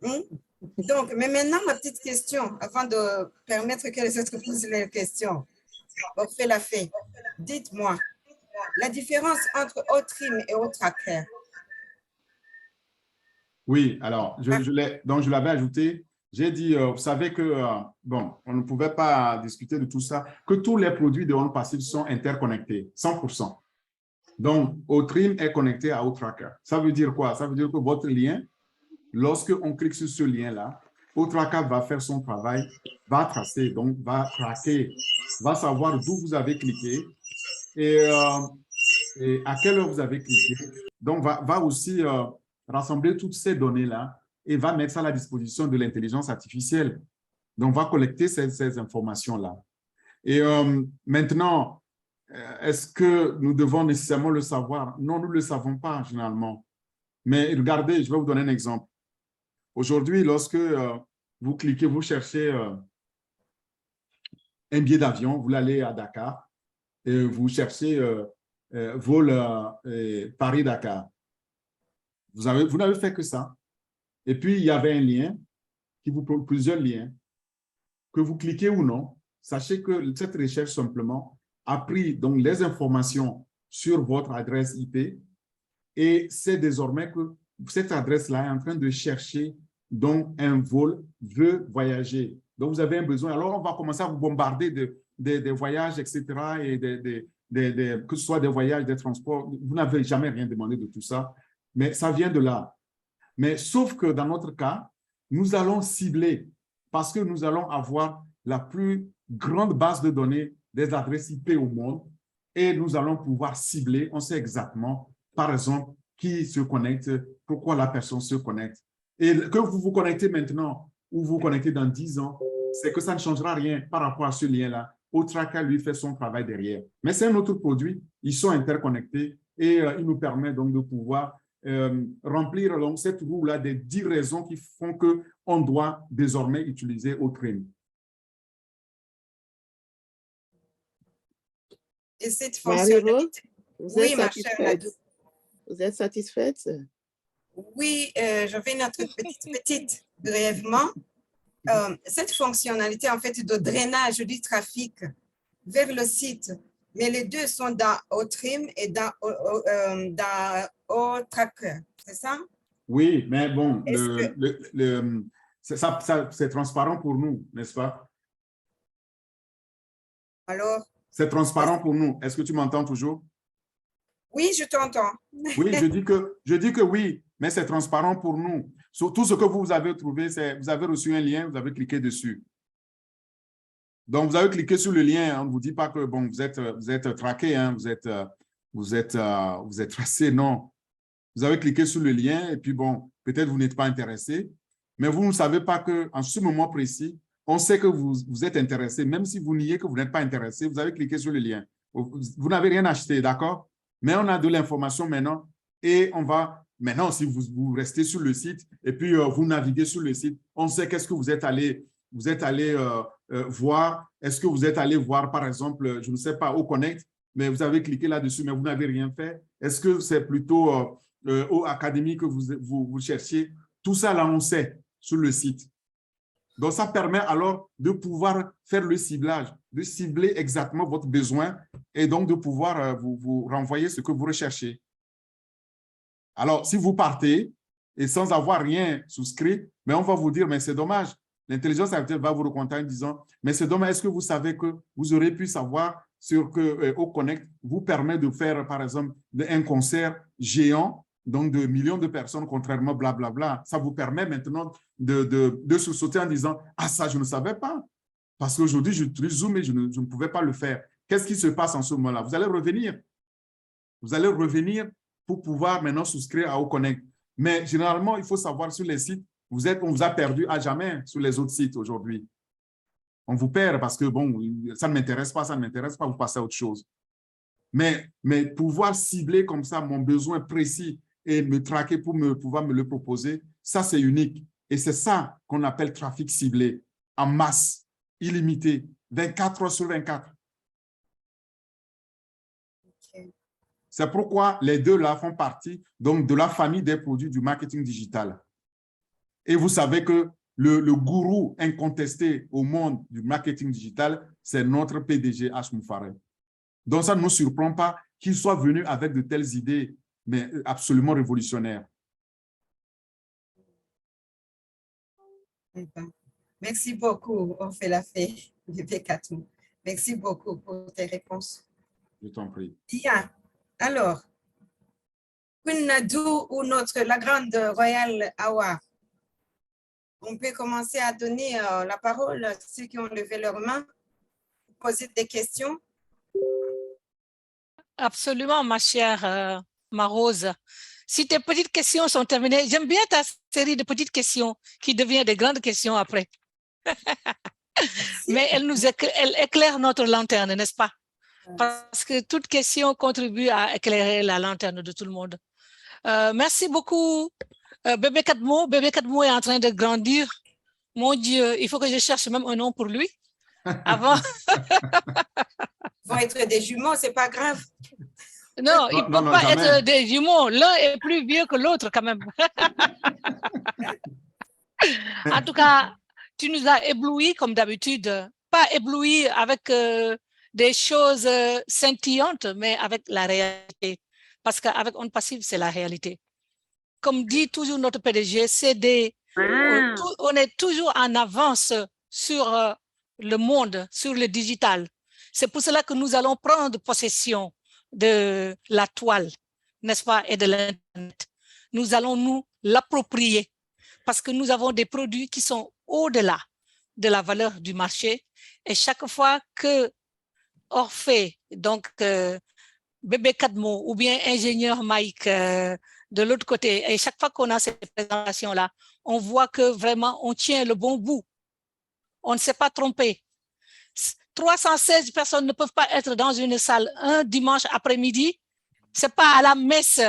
Donc, mais maintenant, ma petite question, avant de permettre que les autres posent les questions. On fait la fée. Dites-moi, la différence entre Outrim et Outracker. Oui, alors, je l'avais ajouté. J'ai dit, vous savez que, bon, on ne pouvait pas discuter de tout ça, que tous les produits de OnePassif sont interconnectés, 100%. Donc, Outrim est connecté à Outracker. Ça veut dire quoi? Ça veut dire que votre lien, lorsque on clique sur ce lien-là, Outracker va faire son travail, va tracer, donc va traquer, va savoir d'où vous avez cliqué et à quelle heure vous avez cliqué. Donc, va aussi rassembler toutes ces données-là et va mettre ça à la disposition de l'intelligence artificielle. Donc, va collecter ces informations-là. Et maintenant, est-ce que nous devons nécessairement le savoir? Non, nous ne le savons pas généralement. Mais regardez, je vais vous donner un exemple. Aujourd'hui, lorsque vous cliquez, vous cherchez un billet d'avion, vous allez à Dakar et vous cherchez vol Paris-Dakar. Vous n'avez fait que ça. Et puis, il y avait un lien, plusieurs liens, que vous cliquez ou non. Sachez que cette recherche simplement a pris donc, les informations sur votre adresse IP et c'est désormais que cette adresse-là est en train de chercher donc un vol veut voyager. Donc, vous avez un besoin. Alors, on va commencer à vous bombarder des voyages, etc. et que ce soit des voyages, des transports. Vous n'avez jamais rien demandé de tout ça, mais ça vient de là. Mais sauf que dans notre cas, nous allons cibler parce que nous allons avoir la plus grande base de données des adresses IP au monde et nous allons pouvoir cibler, on sait exactement, par exemple, qui se connecte, pourquoi la personne se connecte. Et que vous vous connectez maintenant ou vous vous connectez dans 10 ans, c'est que ça ne changera rien par rapport à ce lien-là. Outracker, lui, fait son travail derrière. Mais c'est un autre produit, ils sont interconnectés et il nous permet donc de pouvoir remplir donc, cette roue-là des 10 raisons qui font qu'on doit désormais utiliser Outrim. Et cette Marie-Rose, fonctionnalité, vous oui, êtes ma chère satisfaite? Nadou. Vous êtes satisfaite? Oui, je vais notre petite brièvement. Cette fonctionnalité, en fait, de drainage du trafic vers le site, mais les deux sont dans OTRIM et dans OTracker, c'est ça? Oui, mais bon, Est-ce que, c'est transparent pour nous, n'est-ce pas? alors, C'est transparent pour nous. Est-ce que tu m'entends toujours? oui, je t'entends. Oui, je dis que oui, mais c'est transparent pour nous. Sur tout ce que vous avez trouvé, c'est vous avez reçu un lien, vous avez cliqué dessus. Donc, vous avez cliqué sur le lien. On ne vous dit pas que bon, vous êtes traqué, hein, vous êtes tracé. Non. Vous avez cliqué sur le lien et puis bon, peut-être vous n'êtes pas intéressé, mais vous ne savez pas qu'en ce moment précis, on sait que vous êtes intéressé, même si vous niez que vous n'êtes pas intéressé, vous avez cliqué sur le lien. Vous n'avez rien acheté, d'accord? Mais on a de l'information maintenant et on va, maintenant, si vous restez sur le site et puis vous naviguez sur le site, on sait qu'est-ce que vous êtes allé voir. Est-ce que vous êtes allé voir, par exemple, je ne sais pas, au Connect, mais vous avez cliqué là-dessus, mais vous n'avez rien fait. Est-ce que c'est plutôt aux académies que vous cherchiez? Tout ça, là, on sait sur le site. Donc, ça permet alors de pouvoir faire le ciblage, de cibler exactement votre besoin et donc de pouvoir vous renvoyer ce que vous recherchez. Alors, si vous partez et sans avoir rien souscrit, mais on va vous dire, mais c'est dommage. L'intelligence artificielle va vous recontacter en disant, mais c'est dommage, est-ce que vous savez que vous aurez pu savoir sur que au Connect vous permet de faire, par exemple, un concert géant, donc de millions de personnes, contrairement blablabla. Ça vous permet maintenant de se sauter en disant, ah ça, je ne savais pas. Parce qu'aujourd'hui, j'utilise Zoom et je ne pouvais pas le faire. Qu'est-ce qui se passe en ce moment-là? Vous allez revenir. Vous allez revenir pour pouvoir maintenant souscrire à OConnect. Mais généralement, il faut savoir sur les sites, on vous a perdu à jamais sur les autres sites aujourd'hui. On vous perd parce que, bon, ça ne m'intéresse pas, vous passez à autre chose. Mais pouvoir cibler comme ça mon besoin précis et me traquer pour pouvoir me le proposer, ça, c'est unique. Et c'est ça qu'on appelle trafic ciblé, en masse, illimité, 24 heures sur 24. Okay. C'est pourquoi les deux là font partie donc, de la famille des produits du marketing digital. Et vous savez que le gourou incontesté au monde du marketing digital, c'est notre PDG H. Moufarel. Donc, ça ne nous surprend pas qu'il soit venu avec de telles idées, mais absolument révolutionnaires. Merci beaucoup, on fait la fée, bébé Katou. Merci beaucoup pour tes réponses. Je t'en prie. Bien. Alors, Queen Nadou ou la grande royale Awa, on peut commencer à donner la parole à ceux qui ont levé leur main, poser des questions. Absolument, ma chère Marose. Si tes petites questions sont terminées, j'aime bien ta série de petites questions qui devient des grandes questions après. Mais elle éclaire notre lanterne, n'est-ce pas? Parce que toute question contribue à éclairer la lanterne de tout le monde. Merci beaucoup, Bébé Kadmo. Bébé Kadmo est en train de grandir. Mon Dieu, il faut que je cherche même un nom pour lui. Avant. Ils vont être des jumeaux, c'est pas grave. Non, ils ne peuvent pas être des jumeaux. L'un est plus vieux que l'autre quand même. En tout cas, tu nous as éblouis comme d'habitude. Pas éblouis avec des choses scintillantes, mais avec la réalité. Parce qu'avec On Passive, c'est la réalité. Comme dit toujours notre PDG, on est toujours en avance sur le monde, sur le digital. C'est pour cela que nous allons prendre possession de la toile, n'est-ce pas, et de l'Internet. Nous allons nous l'approprier parce que nous avons des produits qui sont au-delà de la valeur du marché. Et chaque fois que Orphée, donc Bébé Kadmo ou bien ingénieur Mike de l'autre côté, et chaque fois qu'on a cette présentation-là, on voit que vraiment on tient le bon bout. On ne s'est pas trompé. 316 personnes ne peuvent pas être dans une salle un dimanche après-midi. Ce n'est pas à la messe,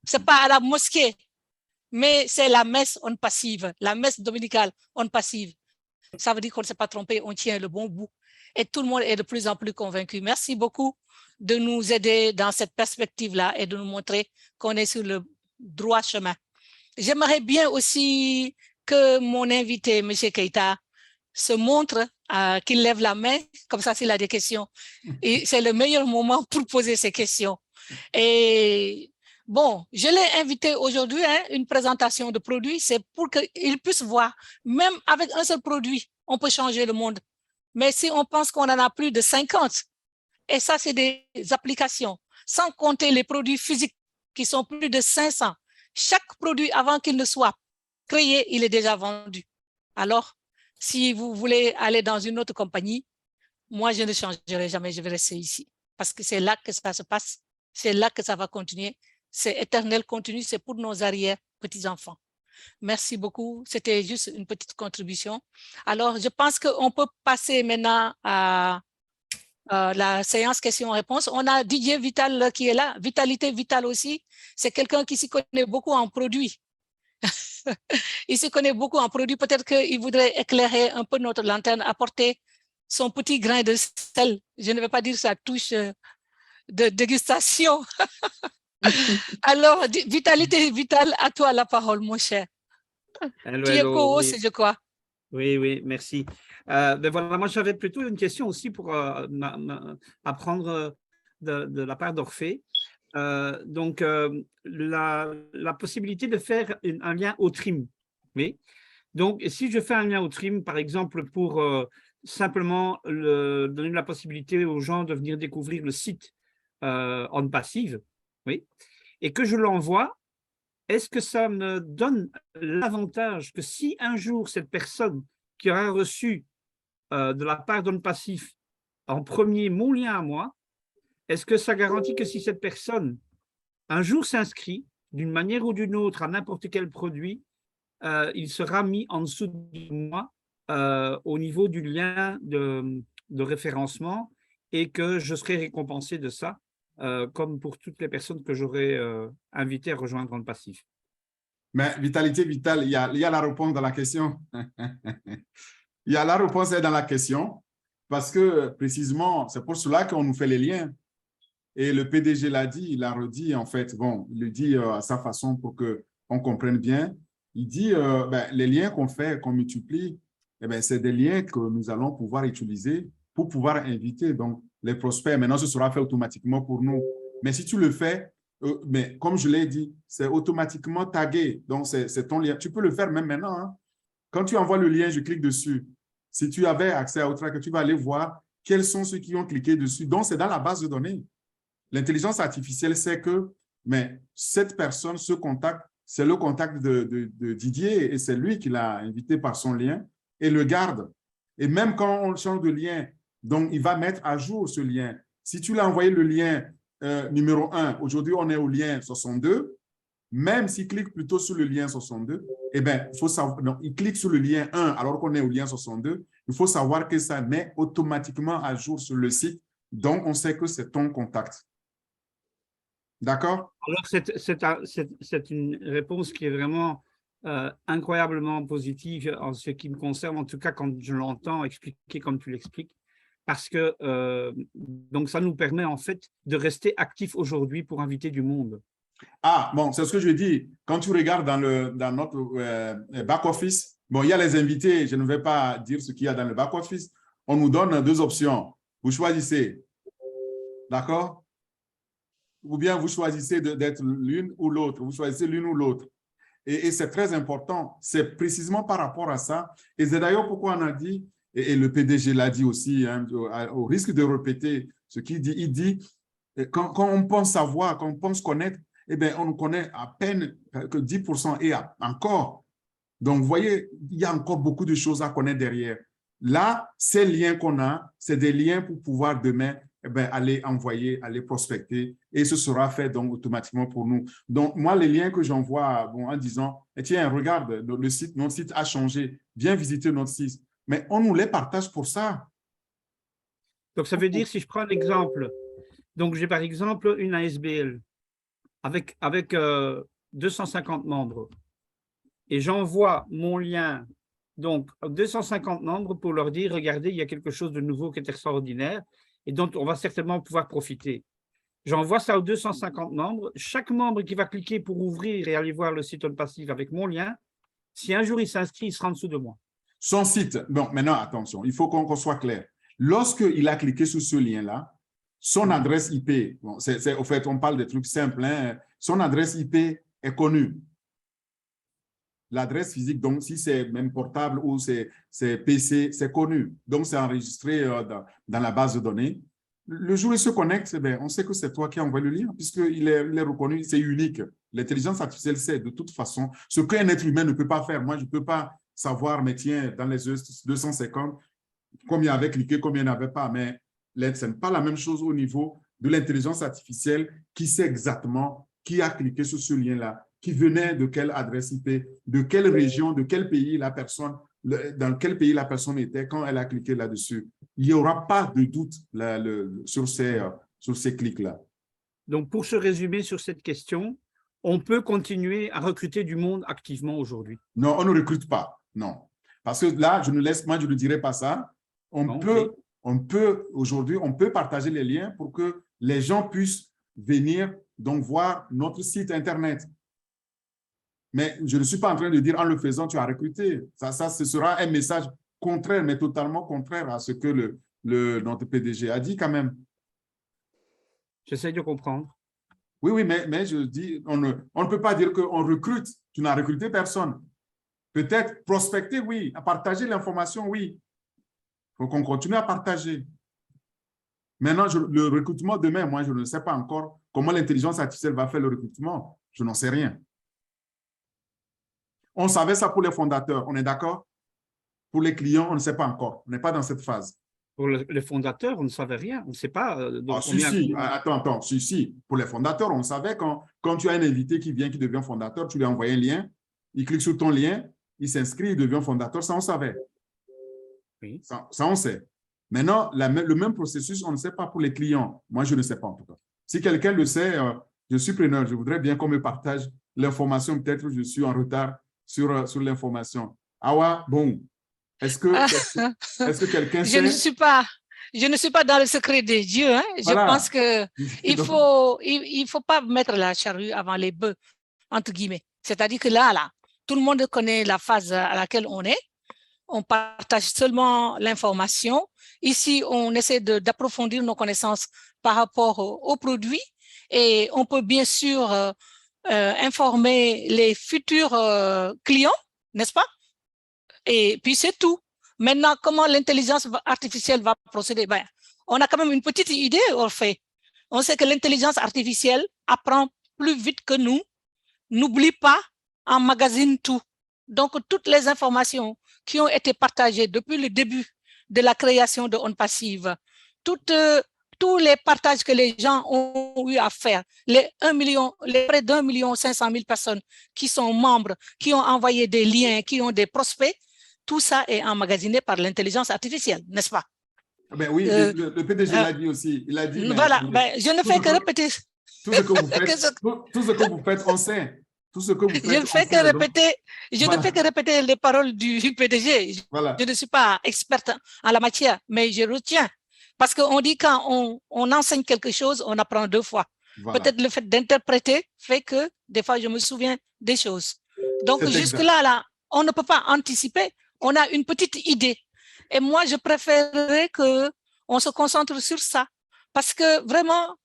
ce n'est pas à la mosquée, mais c'est la messe On Passive, la messe dominicale On Passive. Ça veut dire qu'on ne s'est pas trompé, on tient le bon bout. Et tout le monde est de plus en plus convaincu. Merci beaucoup de nous aider dans cette perspective-là et de nous montrer qu'on est sur le droit chemin. J'aimerais bien aussi que mon invité, M. Keita, se montre, qu'il lève la main, comme ça s'il a des questions. Et c'est le meilleur moment pour poser ces questions. Et bon, je l'ai invité aujourd'hui, hein, une présentation de produits, c'est pour qu'il puisse voir, même avec un seul produit, on peut changer le monde. Mais si on pense qu'on en a plus de 50, et ça, c'est des applications, sans compter les produits physiques qui sont plus de 500. Chaque produit, avant qu'il ne soit créé, il est déjà vendu. Alors, si vous voulez aller dans une autre compagnie, moi, je ne changerai jamais, je vais rester ici. Parce que c'est là que ça se passe, c'est là que ça va continuer. C'est éternel continu, c'est pour nos arrière-petits-enfants. Merci beaucoup, c'était juste une petite contribution. Alors, je pense qu'on peut passer maintenant à la séance questions-réponses. On a Didier Vital qui est là, Vitalité Vital aussi. C'est quelqu'un qui s'y connaît beaucoup en produits. Il s'y connaît beaucoup en produits. Peut-être qu'il voudrait éclairer un peu notre lanterne, apporter son petit grain de sel. Je ne vais pas dire sa touche de dégustation. Alors, Vitalité Vital, à toi la parole, mon cher. Hello, Tu es hello, co-host, oui. je crois. Oui, oui, merci. Ben voilà, moi j'avais plutôt une question aussi pour apprendre de la part d'Orphée. Donc, la possibilité de faire un lien au trim. Oui. Donc, si je fais un lien au trim, par exemple, pour simplement donner la possibilité aux gens de venir découvrir le site On Passive, oui, et que je l'envoie, est-ce que ça me donne l'avantage que si un jour cette personne qui aura reçu de la part d'On Passif en premier mon lien à moi, est-ce que ça garantit que si cette personne un jour s'inscrit d'une manière ou d'une autre à n'importe quel produit, il sera mis en dessous de moi au niveau du lien de référencement et que je serai récompensé de ça, comme pour toutes les personnes que j'aurais invitées à rejoindre On Passif. Mais Vitalité Vital, il y a la réponse dans la question. Il y a la réponse dans la question parce que précisément, c'est pour cela qu'on nous fait les liens. Et le PDG l'a dit, il l'a redit en fait. Bon, il le dit à sa façon pour qu'on comprenne bien. Il dit les liens qu'on fait, qu'on multiplie, c'est des liens que nous allons pouvoir utiliser pour pouvoir inviter donc, les prospects. Maintenant, ce sera fait automatiquement pour nous. Mais si tu le fais, mais comme je l'ai dit, c'est automatiquement tagué. Donc, c'est ton lien. Tu peux le faire même maintenant. Hein. Quand tu envoies le lien, je clique dessus. Si tu avais accès à Outtrack, tu vas aller voir quels sont ceux qui ont cliqué dessus. Donc, c'est dans la base de données. L'intelligence artificielle sait que mais cette personne, ce contact, c'est le contact de Didier et c'est lui qui l'a invité par son lien et le garde. Et même quand on change de lien, donc il va mettre à jour ce lien. Si tu l'as envoyé le lien numéro 1, aujourd'hui on est au lien 62, même s'il clique plutôt sur le lien 62, eh bien, il faut savoir, non, il clique sur le lien 1 alors qu'on est au lien 62, il faut savoir que ça met automatiquement à jour sur le site, donc on sait que c'est ton contact. D'accord? Alors, c'est une réponse qui est vraiment incroyablement positive en ce qui me concerne, en tout cas quand je l'entends expliquer comme tu l'expliques, parce que donc ça nous permet en fait de rester actifs aujourd'hui pour inviter du monde. Ah, bon, c'est ce que je dis. Quand tu regardes dans notre back-office, bon, il y a les invités, je ne vais pas dire ce qu'il y a dans le back-office, on nous donne deux options. Vous choisissez, d'accord? Ou bien vous choisissez d'être l'une ou l'autre, vous choisissez l'une ou l'autre. Et c'est très important, c'est précisément par rapport à ça. Et c'est d'ailleurs pourquoi on a dit, et le PDG l'a dit aussi, hein, au risque de répéter ce qu'il dit, il dit, quand on pense savoir, quand on pense connaître, eh bien, on ne connaît à peine que 10% et encore. Donc, vous voyez, il y a encore beaucoup de choses à connaître derrière. Là, ces liens qu'on a, c'est des liens pour pouvoir demain aller envoyer, aller prospecter et ce sera fait donc automatiquement pour nous. Donc, moi, les liens que j'envoie en disant, tiens, regarde, le site, notre site a changé, viens visiter notre site. Mais on nous les partage pour ça. Donc, ça veut dire, si je prends un exemple, donc j'ai par exemple une ASBL avec 250 membres et j'envoie mon lien Donc, 250 membres pour leur dire, regardez, il y a quelque chose de nouveau qui est extraordinaire et dont on va certainement pouvoir profiter. J'envoie ça aux 250 membres. Chaque membre qui va cliquer pour ouvrir et aller voir le site OnPassive avec mon lien, si un jour il s'inscrit, il sera en dessous de moi. Son site, bon, maintenant, attention, il faut qu'on soit clair. Lorsqu'il a cliqué sur ce lien-là, son adresse IP, bon, au fait, on parle de trucs simples, hein, son adresse IP est connue. L'adresse physique, donc, si c'est même portable ou c'est PC, c'est connu. Donc, c'est enregistré dans la base de données. Le jour où il se connecte, ben, on sait que c'est toi qui as envoyé le lien, puisqu'il est reconnu, c'est unique. L'intelligence artificielle sait de toute façon ce qu'un être humain ne peut pas faire. Moi, je ne peux pas savoir, mais tiens, dans les 250, combien avait cliqué, combien n'avait pas. Mais ce n'est pas la même chose au niveau de l'intelligence artificielle qui sait exactement qui a cliqué sur ce lien-là, qui venait de quelle adresse IP, de quelle région, de quel pays la personne, dans quel pays la personne était quand elle a cliqué là-dessus. Il n'y aura pas de doute sur ces clics-là. Donc, pour se résumer sur cette question, on peut continuer à recruter du monde activement aujourd'hui. Non, on ne recrute pas, non. Parce que là, moi, je ne dirais pas ça. Aujourd'hui, on peut partager les liens pour que les gens puissent venir donc voir notre site Internet. Mais je ne suis pas en train de dire en le faisant, tu as recruté. Ça, ce sera un message contraire, mais totalement contraire à ce que notre PDG a dit quand même. J'essaie de comprendre. Oui, mais je dis, on ne peut pas dire qu'on recrute. Tu n'as recruté personne. Peut-être prospecter, oui. À partager l'information, oui. Il faut qu'on continue à partager. Maintenant, le recrutement demain, moi, je ne sais pas encore comment l'intelligence artificielle va faire le recrutement. Je n'en sais rien. On savait ça pour les fondateurs, on est d'accord? Pour les clients, on ne sait pas encore. On n'est pas dans cette phase. Pour les fondateurs, on ne savait rien. On ne sait pas. Attends. Si. Pour les fondateurs, on savait quand tu as un invité qui vient, qui devient fondateur, tu lui as envoyé un lien, il clique sur ton lien, il s'inscrit, il devient fondateur. Ça, on savait. Oui. Ça, on sait. Maintenant, le même processus, on ne sait pas pour les clients. Moi, je ne sais pas en tout cas. Si quelqu'un le sait, je suis preneur. Je voudrais bien qu'on me partage l'information. Peut-être que je suis en retard sur l'information. Awa, bon, est-ce que quelqu'un sait? Je ne suis pas dans le secret des dieux. Hein. Je pense qu'il ne faut pas mettre la charrue avant les bœufs, entre guillemets. C'est-à-dire que là, tout le monde connaît la phase à laquelle on est. On partage seulement l'information. Ici, on essaie d'approfondir nos connaissances par rapport aux produits et on peut bien sûr informer les futurs clients, n'est-ce pas? Et puis, c'est tout. Maintenant, comment l'intelligence artificielle va procéder? Ben, on a quand même une petite idée, on fait. On sait que l'intelligence artificielle apprend plus vite que nous, n'oublie pas, emmagasine tout. Donc, toutes les informations qui ont été partagées depuis le début de la création de OnPassive, tous les partages que les gens ont eu à faire, les près d'1,5 million personnes qui sont membres, qui ont envoyé des liens, qui ont des prospects, tout ça est emmagasiné par l'intelligence artificielle, n'est-ce pas? Ben oui, le PDG l'a dit aussi. Il a dit, voilà, je ne fais que répéter. Tout ce que vous faites, on sait. Tout ce que vous faites, je ne fais que répéter les paroles du PDG. Voilà. Je ne suis pas experte en la matière, mais je retiens. Parce qu'on dit quand on enseigne quelque chose, on apprend 2 fois. Voilà. Peut-être le fait d'interpréter fait que des fois, je me souviens des choses. Donc, jusque-là, on ne peut pas anticiper. On a une petite idée. Et moi, je préférerais qu'on se concentre sur ça. Parce que vraiment,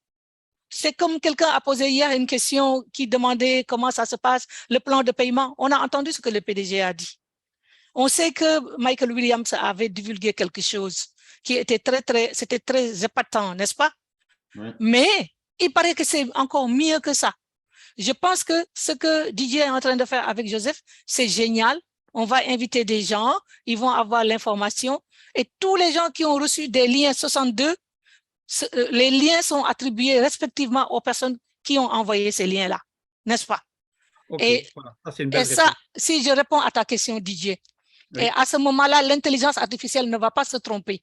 c'est comme quelqu'un a posé hier une question qui demandait comment ça se passe, le plan de paiement. On a entendu ce que le PDG a dit. On sait que Michael Williams avait divulgué quelque chose qui était c'était très épatant, n'est-ce pas? Oui. Mais il paraît que c'est encore mieux que ça. Je pense que ce que Didier est en train de faire avec Joseph, c'est génial. On va inviter des gens, ils vont avoir l'information et tous les gens qui ont reçu des liens 62, les liens sont attribués respectivement aux personnes qui ont envoyé ces liens-là, n'est-ce pas? Okay, et ça, si je réponds à ta question, Didier, oui. Et à ce moment-là, l'intelligence artificielle ne va pas se tromper.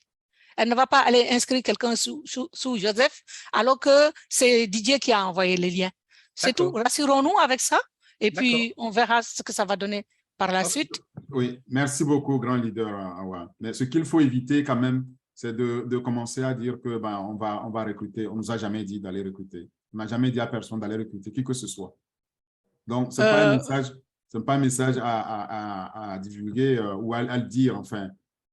Elle ne va pas aller inscrire quelqu'un sous Joseph, alors que c'est Didier qui a envoyé les liens. C'est tout. Rassurons-nous avec ça, et puis on verra ce que ça va donner par la suite. Oui, merci beaucoup, grand leader Awa. Mais ce qu'il faut éviter quand même, c'est de commencer à dire que on va recruter. On nous a jamais dit d'aller recruter. On n'a jamais dit à personne d'aller recruter qui que ce soit. Donc, ce n'est pas un message, à divulguer ou à le dire, enfin.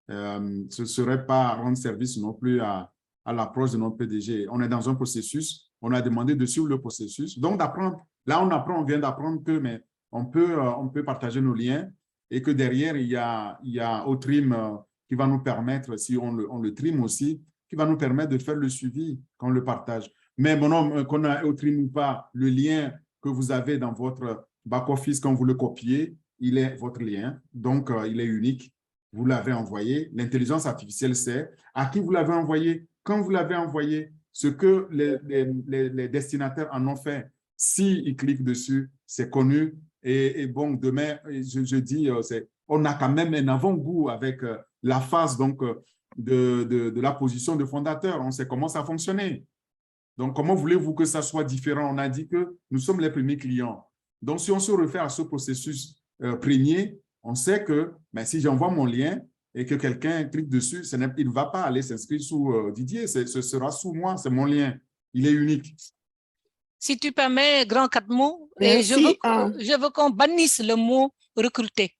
Ce ne serait pas rendre service non plus à l'approche de notre PDG. On est dans un processus, on a demandé de suivre le processus. Donc, d'apprendre, là, on vient d'apprendre que mais on peut partager nos liens et que derrière, il y a Otrim qui va nous permettre, si on le trim aussi, qui va nous permettre de faire le suivi quand on le partage. Mais mon homme, qu'on a Otrim ou pas, le lien que vous avez dans votre back-office, quand vous le copiez, il est votre lien, donc il est unique. Vous l'avez envoyé, l'intelligence artificielle sait à qui vous l'avez envoyé, quand vous l'avez envoyé, ce que les destinataires en ont fait. S'ils cliquent dessus, c'est connu. Et bon, demain, je dis, on a quand même un avant-goût avec la phase donc, de la position de fondateur. On sait comment ça fonctionnait. Donc, comment voulez-vous que ça soit différent? On a dit que nous sommes les premiers clients. Donc, si on se réfère à ce processus premier, on sait que si j'envoie mon lien et que quelqu'un clique dessus, il ne va pas aller s'inscrire sous Didier, ce sera sous moi, c'est mon lien. Il est unique. Si tu permets, grand 4 mots, et je veux qu'on bannisse le mot recruter.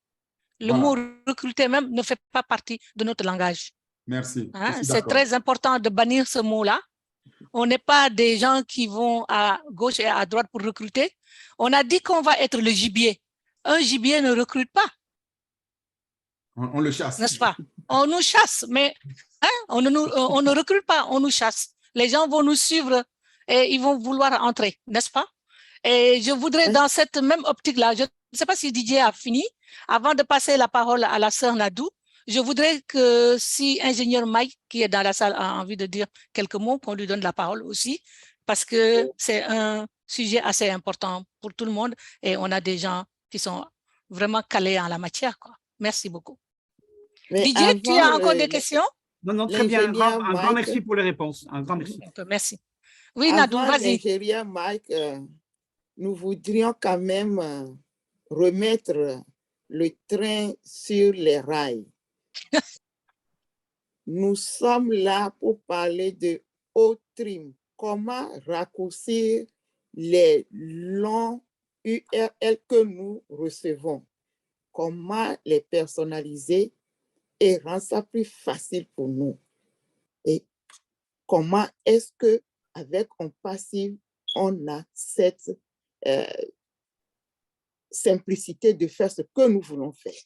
Le mot recruter même ne fait pas partie de notre langage. Merci. Hein? C'est très important de bannir ce mot-là. On n'est pas des gens qui vont à gauche et à droite pour recruter. On a dit qu'on va être le gibier. Un gibier ne recrute pas. On le chasse. N'est-ce pas? On nous chasse, mais on ne recrute pas, on nous chasse. Les gens vont nous suivre et ils vont vouloir entrer, n'est-ce pas? Et je voudrais, dans cette même optique-là, je ne sais pas si Didier a fini, avant de passer la parole à la sœur Nadou, je voudrais que si ingénieur Mike, qui est dans la salle, a envie de dire quelques mots, qu'on lui donne la parole aussi, parce que c'est un sujet assez important pour tout le monde et on a des gens qui sont vraiment calés en la matière, quoi. Merci beaucoup. Mais Didier, tu as encore des questions? Non, très bien. Un grand merci pour les réponses. Un grand merci. Merci. Oui, Nadou, vas-y. L'ingénieur Mike, nous voudrions quand même remettre le train sur les rails. Nous sommes là pour parler de Otrim. Comment raccourcir les longs URL que nous recevons? Comment les personnaliser et rendre ça plus facile pour nous? Et comment est-ce qu'avec OnPassive, on a cette simplicité de faire ce que nous voulons faire?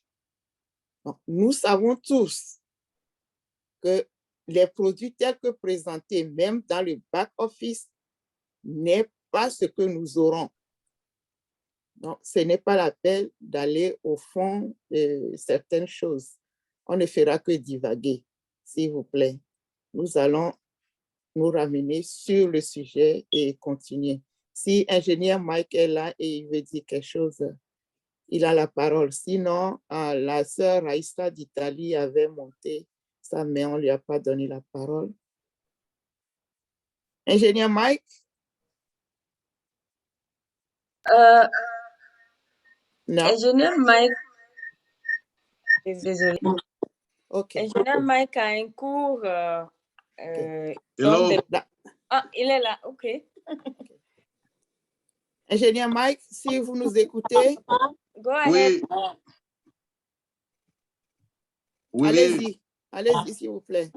Donc, nous savons tous que les produits tels que présentés, même dans le back-office, n'est pas ce que nous aurons. Donc, ce n'est pas la peine d'aller au fond de certaines choses. On ne fera que divaguer, s'il vous plaît. Nous allons nous ramener sur le sujet et continuer. Si ingénieur Mike est là et il veut dire quelque chose, il a la parole. Sinon, la sœur Raïsta d'Italie avait monté ça, mais on ne lui a pas donné la parole. Ingénieur Mike? Non. Ingénieur Mike, désolé. Okay. Ingénieur Mike a un cours. Hello. Ah, il est là, ok. Ingénieur Mike, si vous nous écoutez. Go ahead. Oui. Allez-y. Allez-y, s'il vous plaît.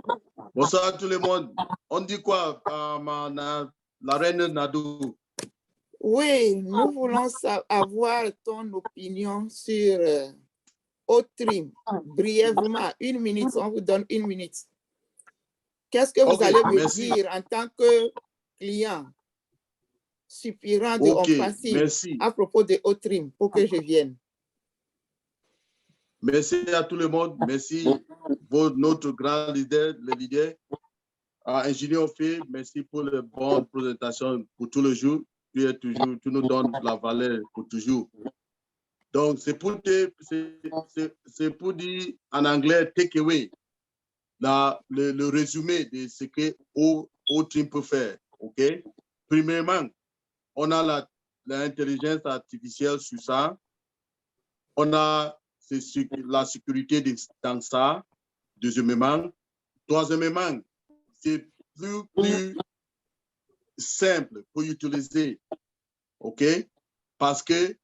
Bonsoir à tout le monde. On dit quoi, la reine Nadou? Oui, nous voulons avoir ton opinion sur Otrim. Brièvement, 1 minute, on vous donne 1 minute. Qu'est-ce que vous allez me dire en tant que client suppirant de OnPassive à propos de Otrim pour que je vienne? Merci à tout le monde. Merci notre grand leader, le leader, ingénieur Phil. Merci pour la bonne présentation pour tout le jour. Tu nous donnes la valeur pour toujours. Donc, c'est pour dire en anglais, take away, le résumé de ce que Otrim peut faire. OK? Premièrement, on a l'intelligence artificielle sur ça. On a c'est la sécurité dans ça. Deuxièmement. Troisièmement, c'est plus simple pour utiliser, OK? Parce que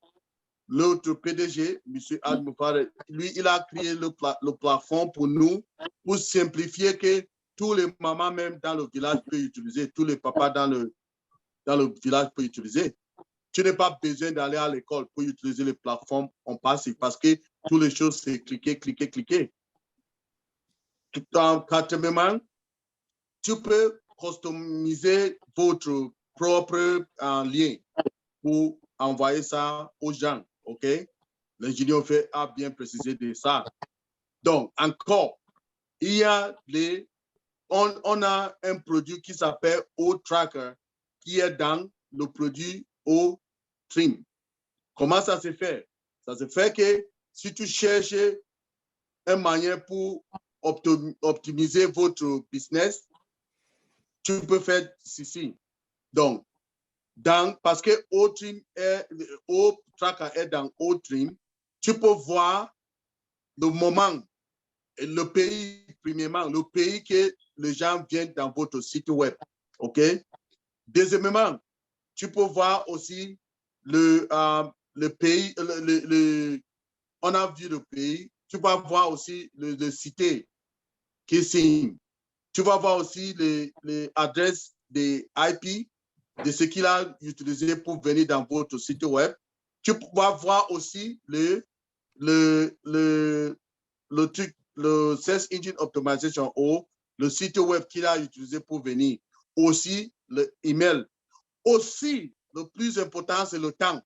l'autre PDG, M. Admoufar, lui, il a créé le plafond pour nous, pour simplifier que tous les mamans, même dans le village, peuvent utiliser, tous les papas dans le village peuvent utiliser. Tu n'as pas besoin d'aller à l'école pour utiliser le plafond en passe parce que toutes les choses, c'est cliquer, cliquer, cliquer. Quatrièmement, tu peux customiser votre propre lien pour envoyer ça aux gens, OK? L'ingénieur a bien précisé de ça. Donc, encore, il y a on a un produit qui s'appelle O-Tracker qui est dans le produit O-Trim. Comment ça se fait? Ça se fait que si tu cherches une manière pour optimiser votre business, tu peux faire ceci. Donc, parce que O-Tracker est dans O-Trim, tu peux voir le moment et le pays, premièrement, le pays que les gens viennent dans votre site web. OK? Deuxièmement, tu peux voir aussi le pays, on a vu le pays, tu vas voir aussi le cité qui signe. Tu vas voir aussi les adresses des IP de ce qu'il a utilisé pour venir dans votre site web. Tu vas voir aussi le Search Engine Optimization ou le site web qu'il a utilisé pour venir. Aussi, le email. Aussi, le plus important, c'est le temps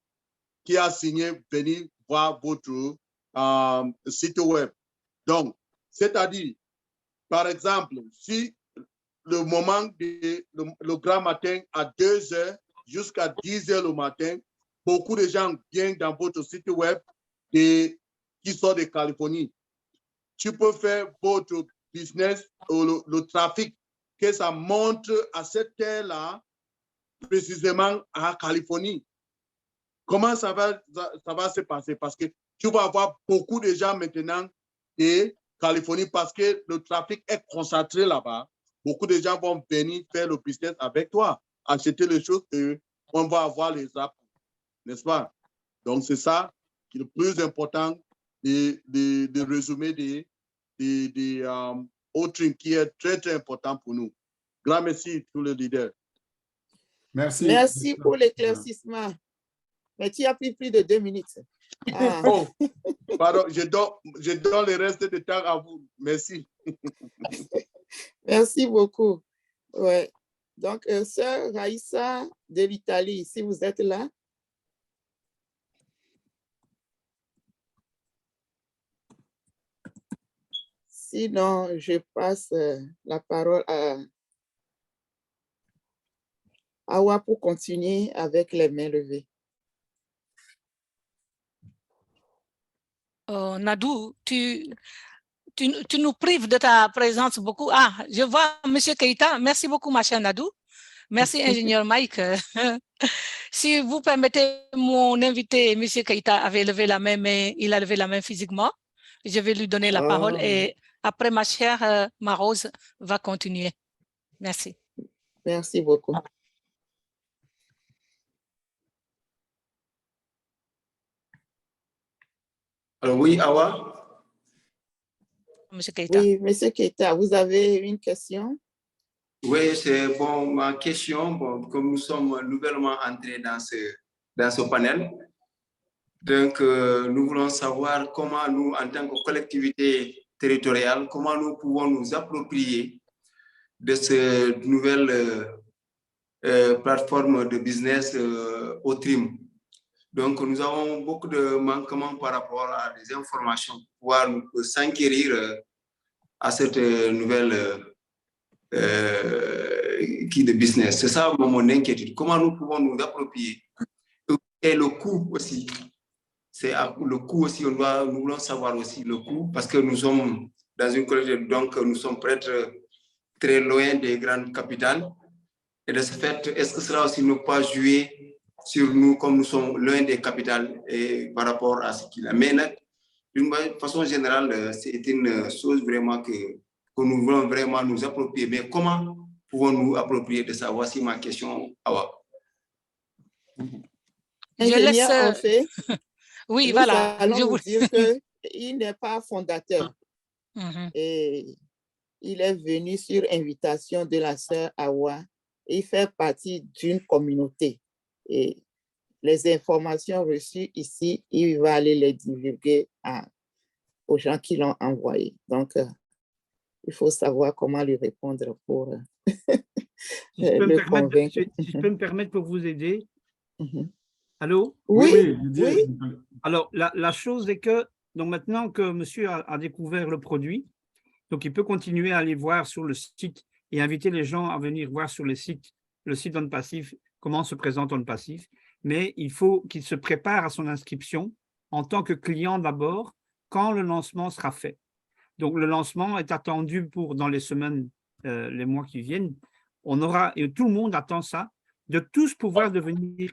qu'il a signé venir voir votre site web. Donc, c'est-à-dire, par exemple, si le moment le grand matin à 2 heures jusqu'à 10 heures le matin, beaucoup de gens viennent dans votre site web qui sont de Californie. Tu peux faire votre business ou le trafic que ça montre à cette heure-là, précisément à Californie. Comment ça va se passer? Parce que tu vas avoir beaucoup de gens maintenant de Californie parce que le trafic est concentré là-bas. Beaucoup de gens vont venir faire le business avec toi, acheter les choses et on va avoir les apps, n'est-ce pas? Donc, c'est ça qui est le plus important de résumer des autres qui est très, très important pour nous. Grand merci tous les leaders. Merci. Merci pour l'éclaircissement. Mais tu as pris plus de 2 minutes. Ah. Oh, pardon, je donne le reste du temps à vous. Merci. Merci beaucoup. Ouais. Donc, sœur Raïssa de l'Italie, si vous êtes là. Sinon, je passe la parole à Awa pour continuer avec les mains levées. Nadou, tu nous prives de ta présence beaucoup. Ah, je vois M. Keïta. Merci beaucoup, ma chère Nadou. Merci, ingénieur Mike. Si vous permettez, mon invité, M. Keïta, avait levé la main, mais il a levé la main physiquement. Je vais lui donner la parole et après, ma chère Marose va continuer. Merci. Merci beaucoup. Alors oui, Awa. Monsieur Keïta. Oui, Monsieur Keïta, vous avez une question? Oui, c'est bon. Ma question, bon, comme nous sommes nouvellement entrés dans ce panel, donc nous voulons savoir comment nous, en tant que collectivité territoriale, comment nous pouvons nous approprier de cette nouvelle plateforme de business O-Trim. Donc, nous avons beaucoup de manquements par rapport à des informations pour pouvoir nous s'enquérir à cette nouvelle qui de business. C'est ça mon inquiétude. Comment nous pouvons nous approprier? Et le coût aussi. C'est le coût aussi, nous voulons savoir aussi le coût parce que nous sommes dans une collectivité, donc nous sommes peut-être très loin des grandes capitales. Et de ce fait, est-ce que cela aussi ne peut pas jouer sur nous comme nous sommes loin des capitales et par rapport à ce qu'il a. Mais d'une façon générale, c'est une chose vraiment que nous voulons vraiment nous approprier. Mais comment pouvons-nous approprier de ça? Voici ma question, Awa. Ingénieur, en fait, oui, nous voilà. allons vous dire qu'il n'est pas fondateur. Et il est venu sur invitation de la sœur Awa. Il fait partie d'une communauté. Et les informations reçues ici, il va aller les divulguer aux gens qui l'ont envoyé. Donc, il faut savoir comment lui répondre pour le convaincre. Si je peux me permettre pour vous aider. Allô? Oui. Alors, la chose est que, donc maintenant que monsieur a découvert le produit, donc il peut continuer à aller voir sur le site et inviter les gens à venir voir sur le site On Passif, comment se présente On Passif, mais il faut qu'il se prépare à son inscription en tant que client d'abord, quand le lancement sera fait. Donc, le lancement est attendu dans les semaines, les mois qui viennent. On aura, et tout le monde attend ça, de tous pouvoir devenir